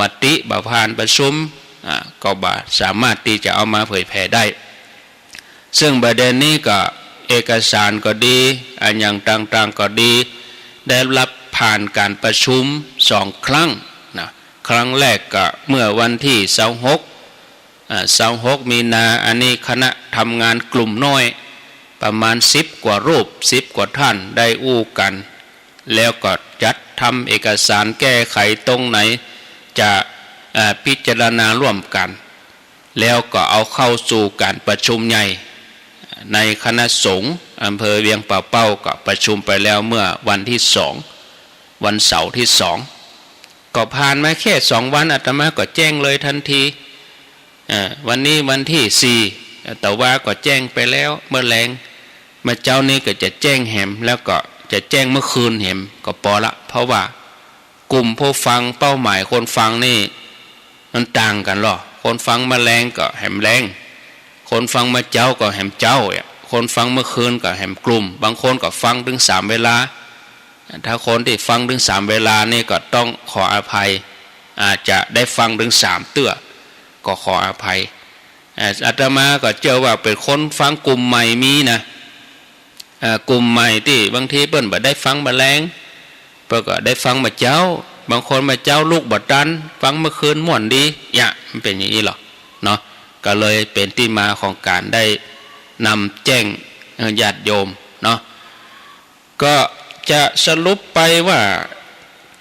มติบ่ผ่านประชุมก็บ่สามารถที่จะเอามาเผยแพร่ได้ซึ่งประเด็นนี้ก็เอกสารก็ดีอันอย่างต่างๆก็ดีได้รับผ่านการประชุม2 ครั้งนะครั้งแรกก็เมื่อวันที่26มีนาอันนี้คณะทำงานกลุ่มน้อยประมาณ10 กว่ารูป10 กว่าท่านได้อู้กันแล้วก็จัดทำเอกสารแก้ไขตรงไหนจะพิจารณาร่วมกันแล้วก็เอาเข้าสู่การประชุมใหญ่ในคณะสงฆ์อำเภอเวียงป่าเป้าก็ประชุมไปแล้วเมื่อวันที่2วันเสาร์ที่2ก็ผ่านมาแค่2 วันอาตมาก็แจ้งเลยทันทีวันนี้วันที่4แต่ว่าก็แจ้งไปแล้วเมื่อแรงเมื่อเจ้านี้ก็จะแจ้งแหมแล้วก็จะแจ้งเมื่อคืนแหมก็พอละเพราะว่ากลุ่มผู้ฟังเป้าหมายคนฟังนี่มันต่างกันหรอคนฟังมาแรงก็แหมแรงคนฟังมาเจ้าก็แหมเจ้าคนฟังเมื่อคืนก็แหมกลุ่มบางคนก็ฟังถึง3 เวลาถ้าคนที่ฟังถึง3 เวลานี่ก็ต้องขออภัยอาจจะได้ฟังถึง3 เตื้อก็ขออภัยอาตมาก็เจอว่าเป็นคนฟังกลุ่มใหม่มีนะกลุ่มใหม่ที่บางทีเปิ้นบ่ได้ฟังมาแรงเปิ้นก็ได้ฟังมาเจ้าบางคนมาเจ้าลูกบ่ตันฟังเมื่อคืนม่วนดีมันเป็นอย่างนี้หรอเนาะก็เลยเป็นที่มาของการได้นำแจ้งญาติโยมเนาะก็จะสรุปไปว่า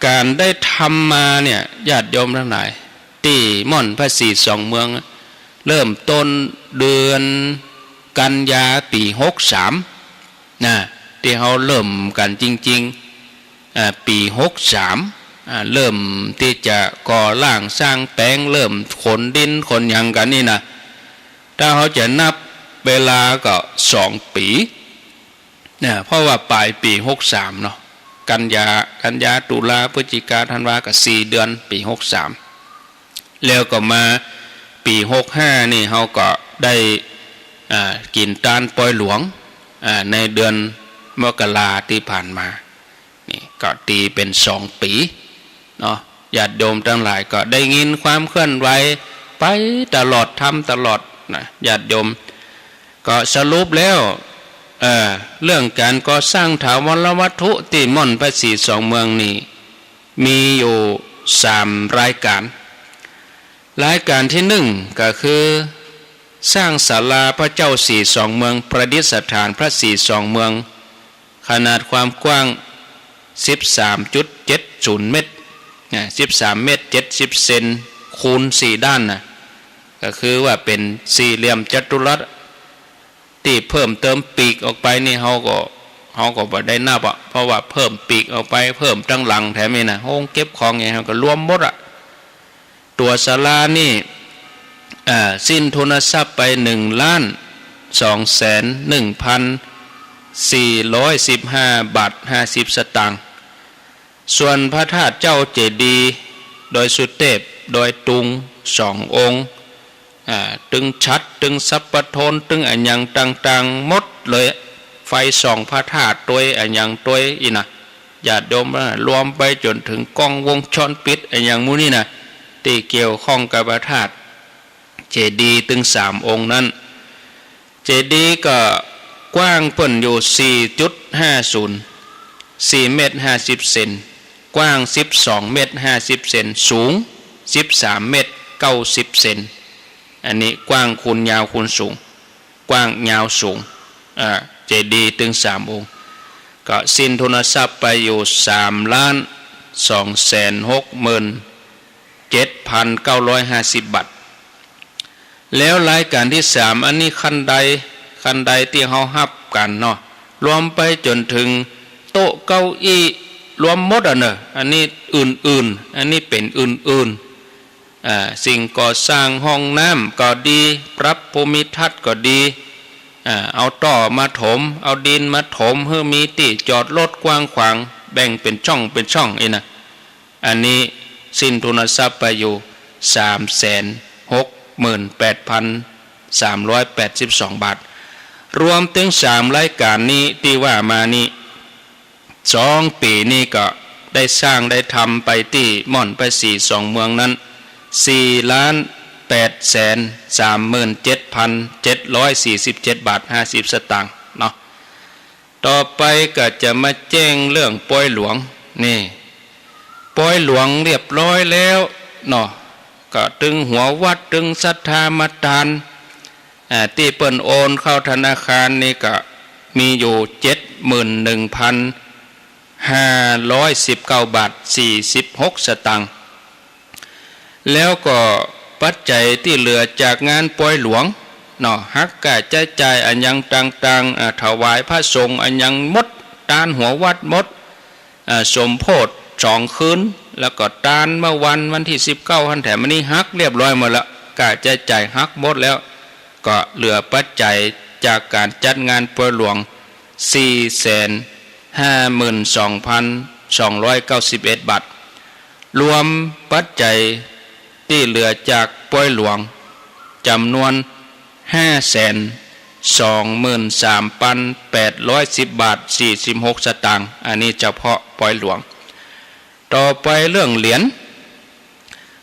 การได้ทำมาเนี่ยญาติโยมทั้งหลายที่ม่อนพระศรีสองเมืองเริ่มต้นเดือนกันยาปี63นะที่เขาเริ่มกันจริงๆปี63เริ่มที่จะก่อร่างสร้างแปลงเริ่มขนดินขนหยังกันนี่นะถ้าเขาจะนับเวลาก็2 ปีเนี่ยเพราะว่าปลายปี63เนาะ กันยาตุลาพฤศจิกาธันวาก็4 เดือนปี63แล้วก็มาปี65นี่เขาก็ได้กินตาลปอยหลวงในเดือนมกราที่ผ่านมานี่ก็ตีเป็น2 ปีเนาะญาติโยมทั้งหลายก็ได้ยินความเคลื่อนไหวไปตลอดทำตลอดนะญาติโยมก็สรุปแล้วเรื่องการก่อสร้างถาวรวัตถุที่ม่อนพระศรีสองเมืองนี่มีอยู่3 รายการที่1ก็คือสร้างศาลาพระเจ้าศรีสองเมืองประดิษฐานพระศรีสองเมืองขนาดความกว้าง 13.70 เมตร13 เมตร 70 เซนคูณ4 ด้านนะก็คือว่าเป็นสี่เหลี่ยมจัตุรัสที่เพิ่มเติมปีกออกไปนี่เขาก็บ่ได้นับอ่ะเพราะว่าเพิ่มปีกออกไปเพิ่มตั้งหลังแถมนี่นะห้องเก็บของอย่างเขาก็รวมหมดอ่ะตัวศาลานี่สิ้นทุนทรัพย์ไป1,201,415 บาท 50 สตางค์ส่วนพระธาตุเจ้าเจดีย์โดยสุเทพโดยตุง2 องค์ตึงชัดตึงสัพพโทนตึงอันยังต่างๆหมดเลยไฟส่องพระธาตุตัวอันยังตัวอีนะญาติโยมรวมไปจนถึงกล้องวงจรปิดอันยังมูนี่นะที่เกี่ยวข้องกับพระธาตุเจดีย์ตึง3 องค์นั้นเจดีย์ก็กว้างเพิ่นอยู่ 4.50 4 เมตร 50 เซนกว้าง12 เมตร 50 เซนสูง13 เมตร 90 เซนอันนี้กว้างคูณยาวคูณสูงกว้างยาวสูงเจดีย์ถึง3 องค์ก็สิ้นทุนทรัพย์ไปอยู่3,267,950 บาทแล้วรายการที่3อันนี้ขั้นใดที่เขาฮับกันเนาะรวมไปจนถึงโต๊ะเก้าอี้รวมหมดเนอะอันนี้อื่นๆอันนี้เป็นอื่นๆสิ่งก่อสร้างห้องน้ำก็ดีปรับภูมิทัศน์ก็ดีเอาต่อมาถมเอาดินมาถมเพื่อมีที่จอดรถกว้างขวางแบ่งเป็นช่องอีนะอันนี้สิ้นทุนทรัพย์ไปอยู่368,382 บาทรวมถึง3 รายการนี้ที่ว่ามานี้2 ปีนี้ก็ได้สร้างได้ทำไปที่ม่อนพระศรีสองเมืองนั้น4,837,747 บาท 50 สตางค์เนาะต่อไปก็จะมาแจ้งเรื่องปอยหลวงนี่ปอยหลวงเรียบร้อยแล้วเนาะก็ตึงหัววัดตึงศรัทธามาทานที่เปิ้นโอนเข้าธนาคารนี่ก็มีอยู่ 71,519 บาท 46 สตางค์แล้วก็ปัจจัยที่เหลือจากงานปอยหลวงเนาะหักกะจ่ายอันยังต่างๆถวายพระสงฆ์อันยังหมดตานหัววัดหมดสมโพธิ2 คืนแล้วก็ตานเมื่อวันที่19หันแถมอันนี้หักเรียบร้อยหมดแล้วกะจ่ายหักหมดแล้วก็เหลือปัจจัยจากการจัดงานปอยหลวง 452,291 บาทรวมปัจจัยที่เหลือจากปอยหลวงจำนวน 523,810 บาท 46 สตางค์อันนี้เฉพาะปอยหลวงต่อไปเรื่องเหรียญ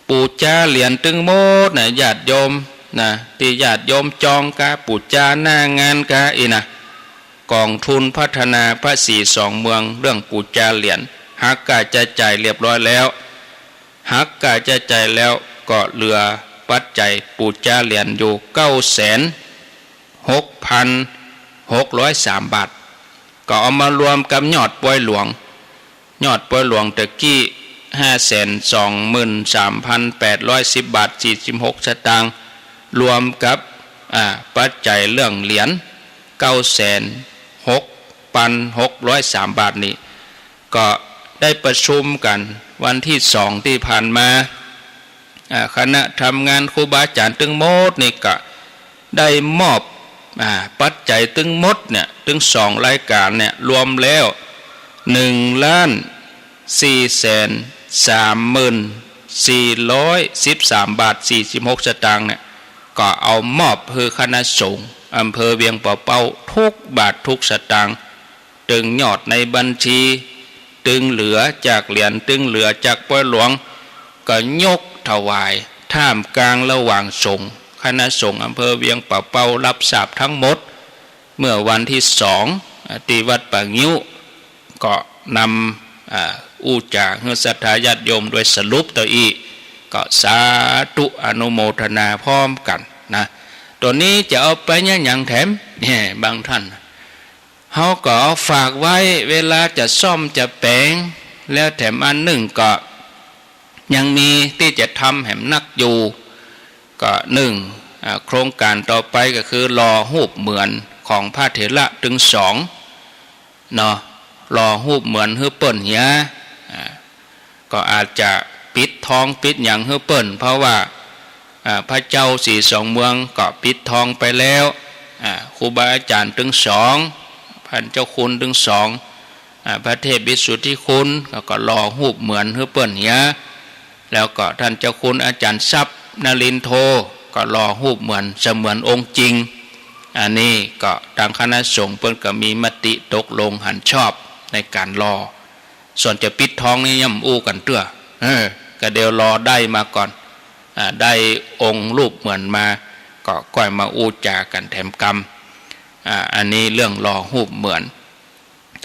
ปูจาเหรียญตึงโมดนะญาติโยมนะที่ญาติโยมจองกะปูจาหน้างานกะอีนะกองทุนพัฒนาพระศรีสองเมืองเรื่องปูจาเหรียญหักกะจะจ่ายเรียบร้อยแล้วหักกะจะจ่ายแล้วก็เหลือปัจจัยปูจาเหรียญอยู่ 9,6,603 บาทก็เอามารวมกับยอดปอยหลวงตะกี้ 523,810 บาท 46 สตางค์รวมกับปัจจัยเรื่องเหรียญ 9,6,603 บาทนี้ก็ได้ประชุมกันวันที่2ที่ผ่านมาคณะทำงานครูบาอาจารย์ตึงหมดนี่ก็ได้มอบปัจจัยตึงหมดเนี่ยตึง2 รายการเนี่ยรวมแล้ว 1,433,413 บาท 46 สตางค์เนี่ยก็เอามอบเพื่อคณะสงฆ์อำเภอเวียงป่าเป้าทุกบาททุกสตางค์ตึงยอดในบัญชีตึงเหลือจากเหรียญตึงเหลือจากป่วยหลวงก็ยกถวายท่ามกลางระหว่างสงฆ์คณะสงฆ์อำเภอเวียงป่าเป้ารับทราบทั้งหมดเมื่อวันที่2ที่วัดป่างิ้วก็นำอู้จาเฮือศรัทธาญาติโยมโดยสรุปตัวอีก็สาธุอนุโมทนาพร้อมกันนะตัวนี้จะเอาไปอย่างแถมเนี่ยบางท่านเขาก็ฝากไว้เวลาจะซ่อมจะแปลงแล้วแถมอันหนึ่งก็ยังมีที่จะทำแหมนักอยู่ก็โครงการต่อไปก็คือรอหูปเหมือนของพระเถระถึง2เนาะรอหูปเหมือนฮือเปิ้นเหียก็อาจจะปิดทองปิดอย่างฮือเปิ้นเพราะว่าพระเจ้าสีสองเมืองก็ปิดทองไปแล้วครูบาอาจารย์ถึง2พันเจ้าคุณถึง2พระเทพวิสุทธิคุณก็รอหูปเหมือนฮือเปิ้นเหียแล้วก็ท่านเจ้าคุณอาจารย์ทรัพย์นรินทร์โทก็รอหูปเหมือนเสมือนองค์จริงอันนี้ก็ทางคณะสงฆ์เพิ่นก็มีมติตกลงหันชอบในการรอส่วนจะปิดทองนี่ย่ำอู้กันเตื้อก็เดี๋ยวรอได้มาก่อนได้องค์รูปเหมือนมาก็ก่อยมาอู้จากันแถมกรรมอันนี้เรื่องรอหูปเหมือน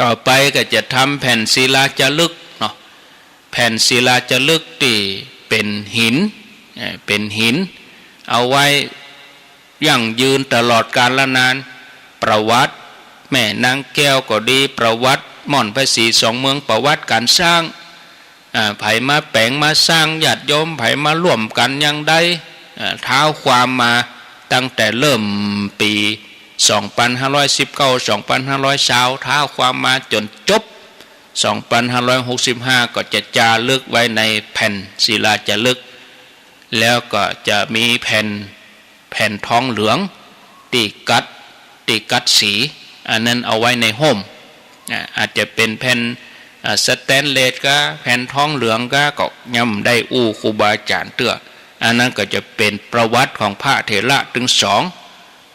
ต่อไปก็จะทำแผ่นศิลาจารึกเนาะแผ่นศิลาจารึกที่เป็นหินเอาไว้ยั่งยืนตลอดกาลนานประวัติแม่นางแก้วก็ดีประวัติม่อนพระศรีสองเมืองประวัติการสร้างไผมาแปลงมาสร้างญาติโยมไผมาร่วมกันยังได้เท้าความมาตั้งแต่เริ่มปี2519 2520เท้าความมาจนจบ2565ก็จะจารึกไว้ในแผ่นศิลาจารึกแล้วก็จะมีแผ่นทองเหลืองตีกัดสีอันนั้นเอาไว้ในห่มอาจจะเป็นแผ่นสแตนเลสก็แผ่นทองเหลืองก็ย่ำได้อู้ครูบาอาจารย์เตื้ออันนั้นก็จะเป็นประวัติของพระเถระถึง2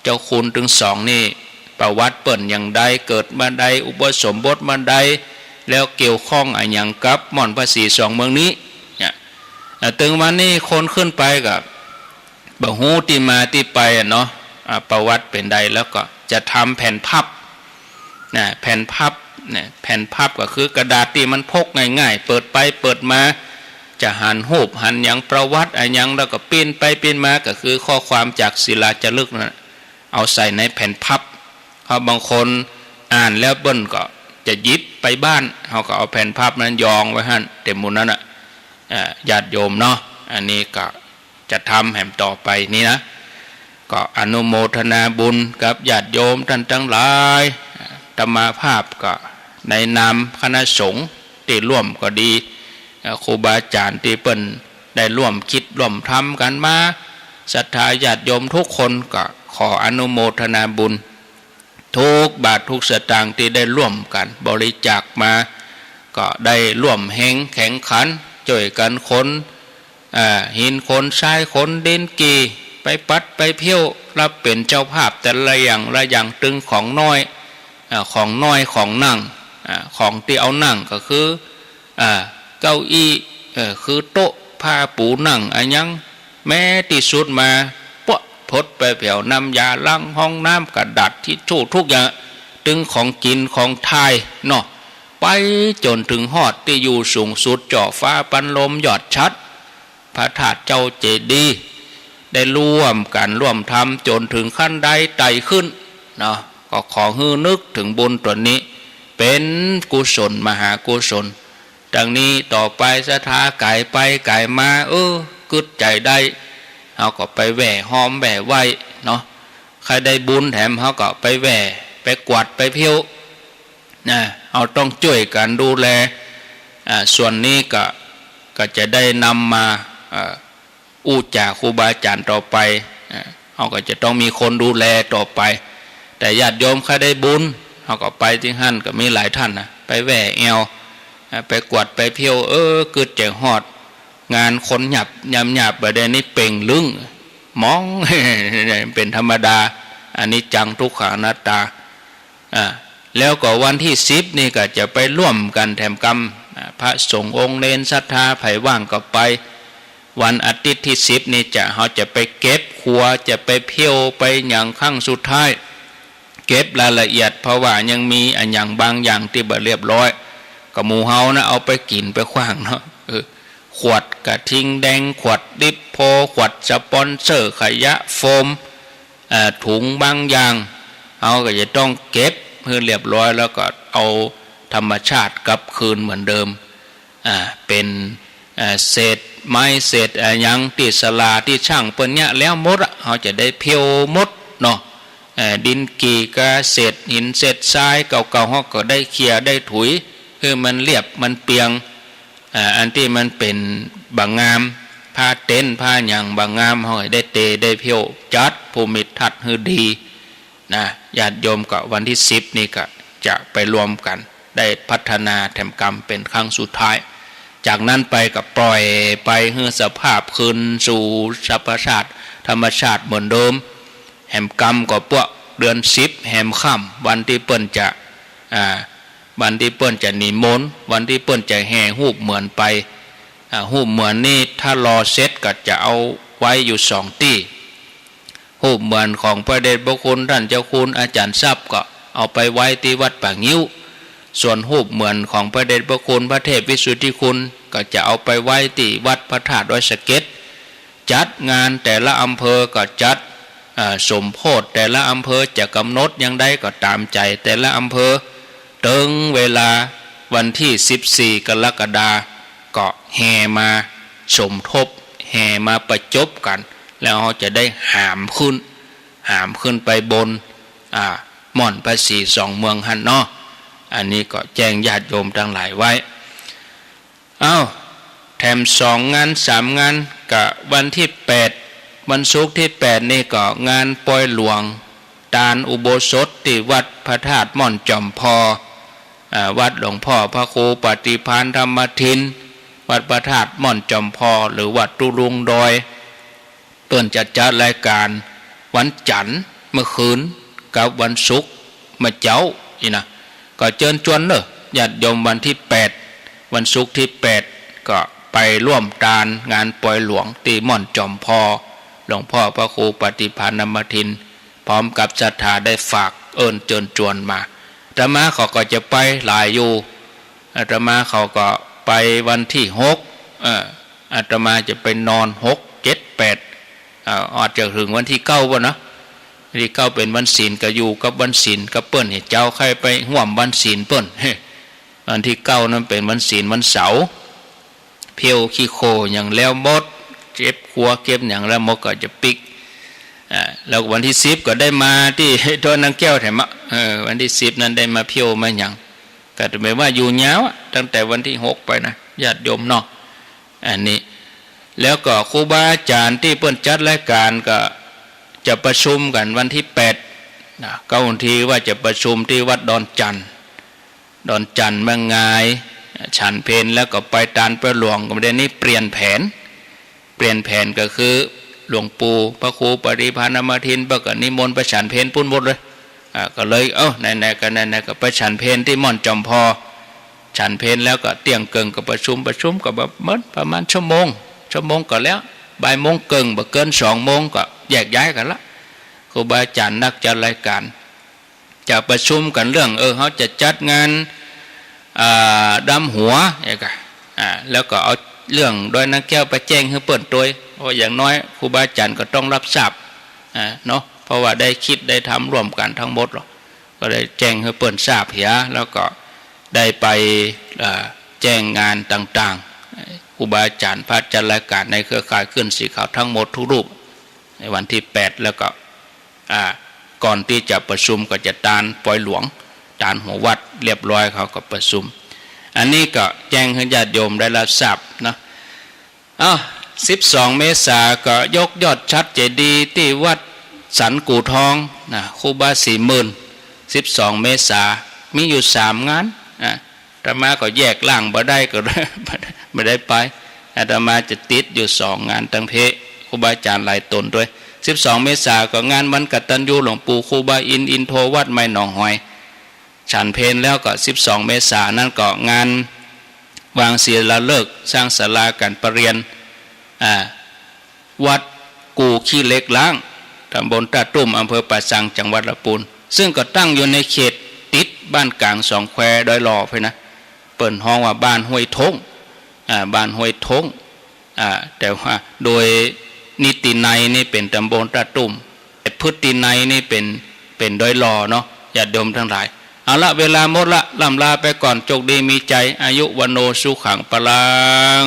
เจ้าคุณถึง2นี่ประวัติเปิ่นอย่างใดเกิดมาใดอุปสมบทมาใดแล้วเกี่ยวข้องอย่างกับม่อนพระศรีสองเมืองนี้ถึงวันนี้คนขึ้นไปกับบ่ฮู้ที่มาที่ไปเนาะประวัติเป็นใดแล้วก็จะทำแผ่นพับแผ่นพับก็คือกระดาษที่มันพกง่ายๆเปิดไปเปิดมาจะหันรูปหันอย่างประวัติอย่างแล้วก็ปิ้นไปปิ้นมาก็คือข้อความจากศิลาจารึกนะเอาใส่ในแผ่นพับเขาบางคนอ่านแล้วเบิ้นก็จะยิบไปบ้านเขาก็เอาแผ่นพับนั้นยองไว้หั่นเต็มหมดนั้นญาติโยมเนาะอันนี้ก็จะทำแห่มต่อไปนี่นะก็อนุโมทนาบุญกับญาติโยมท่านทั้งหลายธรรมาภาพก็ในนามคณะสงฆ์ที่ร่วมก็ดีครูบาอาจารย์ที่เปิ้นได้ร่วมคิดร่วมทำกันมาศรัทธาญาติโยมทุกคนก็ขออนุโมทนาบุญทุกบาททุกสตางค์ที่ได้ร่วมกันบริจาคมาก็ได้ร่วมแข่งขันช่วยกันคนหินคนทรายคนดินกีไปปัดไปเพี้ยวรับเป็นเจ้าภาพแต่ละอย่างตึงของน้อยของนั่งของที่เอานั่งก็คือเก้าอี้คือโต๊ะผ้าปูนั่งยังแม้ที่สุดมาปะพดไปเผียวน้ำยาล้างห้องน้ำกระดาษที่ชู่ทุกอย่างตึงของกินของทายเนาะไปจนถึงหอดที่อยู่สูงสุดจ่อฟ้าปันลมยอดชัดพระธาตุเจ้าเจดีย์ได้ร่วมทำจนถึงขั้นใดไต่ขึ้นเนาะก็ขอฮือนึกถึงบุญตัวนี้เป็นกุศลมหากุศลดังนี้ต่อไปศรัทธาไก่ไปไก่มากึดใจได้เขาก็ไปแหว่หอมแหว่ไหวเนาะใครได้บุญแถมเขาก็ไปแหว่ไปกวาดไปเพี้ยวนะเอาต้องช่วยกันดูแลส่วนนี้ก็จะได้นำมาอู้จาครูบาอาจารย์ต่อไปเขาก็จะต้องมีคนดูแลต่อไปแต่ญาติโยมใครได้บุญเขาก็ไปที่หั่นก็มีหลายท่านนะ ไปแหว่แอวไปกวดไปเพียวกึดใจหอดงานคนหยับหยับประเด็นนี้เป่งลึงมอง เป็นธรรมดาอันนี้จังทุกขังอนัตตาแล้วก็วันที่10นี่ก็จะไปร่วมกันแถมกรรมพระสงฆ์องค์เนรศรัทธาไผ่ว่างก็ไปวันอาทิตย์ที่10นี่เขาจะไปเก็บครัวจะไปเพียวไปอย่างขั้งสุดท้ายเก็บรายละเอียดเพราะว่ายังมีอันอย่างบางอย่างที่บ่เรียบร้อยก็หมู่เฮานะเอาไปกินไปขว้างเนาะขวดกระทิงแดงขวดดิบโพขวดสปอนเซอร์ขยะโฟมถุงบางอย่างเอาก็จะต้องเก็บเพื่อเรียบร้อยแล้วก็เอาธรรมชาติกลับคืนเหมือนเดิมเป็นเศษไม้เศษยังที่สลาที่ช่างเปิ้นเนี่ยแล้วมดเขาจะได้เพียวมดเนาะดินกีกะเศษหินเศษทรายเก่าๆเขาก็ได้เคลียได้ถุยคือมันเรียบมันเปียงอันที่มันเป็นบางงามผ้าเต็นผ้าอย่างบางงามเขาได้เตได้เพียวจัดภูมิทัศน์ฮือดีนะญาติโยมก็วันที่10นี่ก็จะไปรวมกันได้พัฒนาแถมกรรมเป็นครั้งสุดท้ายจากนั้นไปก็ปล่อยไปให้สภาพคืนสู่ธรรมชาติเหมือนเดิมแหมกรรมก็พวกเดือน10แหมค่ำวันที่เปิ้นจะวันที่เปิ้นจะนิมนต์วันที่เปิ้นจะแห่ฮูปเหมือนไปฮูปเหมือนนี่ถ้ารอเสร็จก็จะเอาไว้อยู่2ที่ฮูปเหมือนของพระเดชพระคุณท่านเจ้าคุณอาจารย์ทรัพย์ก็เอาไปไว้ที่วัดป่างิ้วส่วนฮูปเหมือนของพระเดชพระคุณพระเทพวิสุทธิคุณก็จะเอาไปไว้ที่วัดพระธาตุดอยสะเก็ดจัดงานแต่ละอำเภอก็จัดสมโพธิแต่ละอำเภอจะกำหนดยังได้ก็ตามใจแต่ละอำเภอถึงเวลาวันที่14กรกฎาคมก็แห่มาสมทบแห่มาประจบกันแล้วเขาจะได้หามขึ้นไปบนม่อนพระศรีสองเมืองหันเนาะอันนี้ก็แจ้งญาติโยมทั้งหลายไว้แถม2 งาน 3 งานกับวันที่8วันศุกร์ที่8นี่ก็งานปล่อยหลวงตาลอุโบสถที่วัดพระธาตุม่อนจอมพอวัดหลวงพ่อพระครูปฏิภาณธรรมทินวัดพระธาตุม่อนจอมพอหรือวัดตุลุงดอยเปิ้นจัดรายการวันจันทร์เมื่อคืนกับวันศุกร์มาเจ้าอีนะก็เชิญชวนเนอะญาติโยมวันที่8วันศุกร์ที่8ก็ไปร่วมตานงานปล่อยหลวงตีม่อนจอมพอหลวงพ่อพระครูปฏิภาณธรรมทินพร้อมกับศรัทธาได้ฝากเอิ้นเชิญชวนมาอาตมาเขาก็จะไปหลายอยู่อาตมาเขาก็ไปวันที่6อาตมาจะไปนอน6 7 8อาจจะถึงวันที่9บ่นะที่9เป็นวันศีลก็อยู่กับวันศีลกับเปิ้นเจ้าใครไปห่วมวันศีลเปิ้นวันที่9นั้นเป็นวันศีลวันเสาร์เพียวขี้โคอย่างแล้วมดเจ็บครัวเก็บอย่างแล้วมดก็จะปิกแล้ววันที่10ก็ได้มาที่ตัวนางแก้วแถมวันที่10นั้นได้มาเพียวมาอย่างก็จะหมายว่าอยู่ยาวตั้งแต่วันที่6ไปนะญาติโยมเนาะอันนี้แล้วก็ครูบาอาจารย์ที่เปิ้นจัดรายการก็จะประชุมกันวันที่8นะก็บางทีว่าจะประชุมที่วัดดอนจันทร์เมืองงายฉันเพลแล้วก็ไปตานประหลวงประเด็นนี้เปลี่ยนแผนก็คือหลวงปู่พระครูปฏิภาณธรรมทินประกาศนิมนต์ไปฉันเพลปุ่นหมดเลยก็เลยไหนก็ไปฉันเพลที่ม่อนจอมพอฉันเพลแล้วก็เตียงเกิงก็ประชุมก็แบบประมาณชั่วโมงก็แล้วบ่ายโมงเกิงบ่เกิน2 โมงก็แยกย้ายกันละครูบาอาจารย์นักจัดรายการจะประชุมกันเรื่องเขาจะจัดงานดำหัวแล้วก็เอาเรื่องโดยนักแก้วไปแจ้งให้เปิดตัวเพราะอย่างน้อยครูบาอาจารย์ก็ต้องรับทราบเนาะเพราะว่าได้คิดได้ทำร่วมกันทั้งหมดหรอกก็ได้แจ้งให้เปิดทราบเหียแล้วก็ได้ไปแจ้งงานต่างๆครูบาอาจารย์พระจัดรายการในเครือข่ายขึ้นสีขาวทั้งหมดทุกรูปในวันที่8แล้วก็ก่อนที่จะประชุมก็จะตานปล่อยหลวงตานหัววัดเรียบร้อยเขาก็ประชุมอันนี้ก็แจ้งให้ญาติโยมได้รับทราบนะ12 เมษายนก็ยกยอดชัดเจดีย์ที่วัดสันกู่ทองนะครูบา40,000 12 เมษายนมีอยู่3 งาน อาตมาก็แยกล่างบ่ได้ก็ ไม่ได้ไปอาตมาจะติดอยู่2 งานตั้งเพครูบาอาจารย์หลายตนด้วย12 เมษายนก็งานวันกตัญญูหลวงปู่ครูบาอินโทวัดไม้หนองหอยฉันเพลแล้วก็12 เมษายนนั่นก็งานวางศิลาฤกษ์สร้างศาลาการประเรียนวัดกูขี้เล็กล้างตำบลตาตุ้มอำเภอป่าสังจังหวัดลำพูนซึ่งก็ตั้งอยู่ในเขตติดบ้านกลาง2 แควดอยหล่อไปนะเปิ่นห้องว่าบ้านห้วยทงบ้านห้วยทงแต่ว่าโดยนิตินัยนี่เป็นตำบลตาตุ้มแต่พฤตินัยนี่เป็นดอยหล่อเนาะญาติโยมทั้งหลายเอาละเวลาหมดละล่ำลาไปก่อนโชคดีมีใจอายุวันโนสุขังปลัง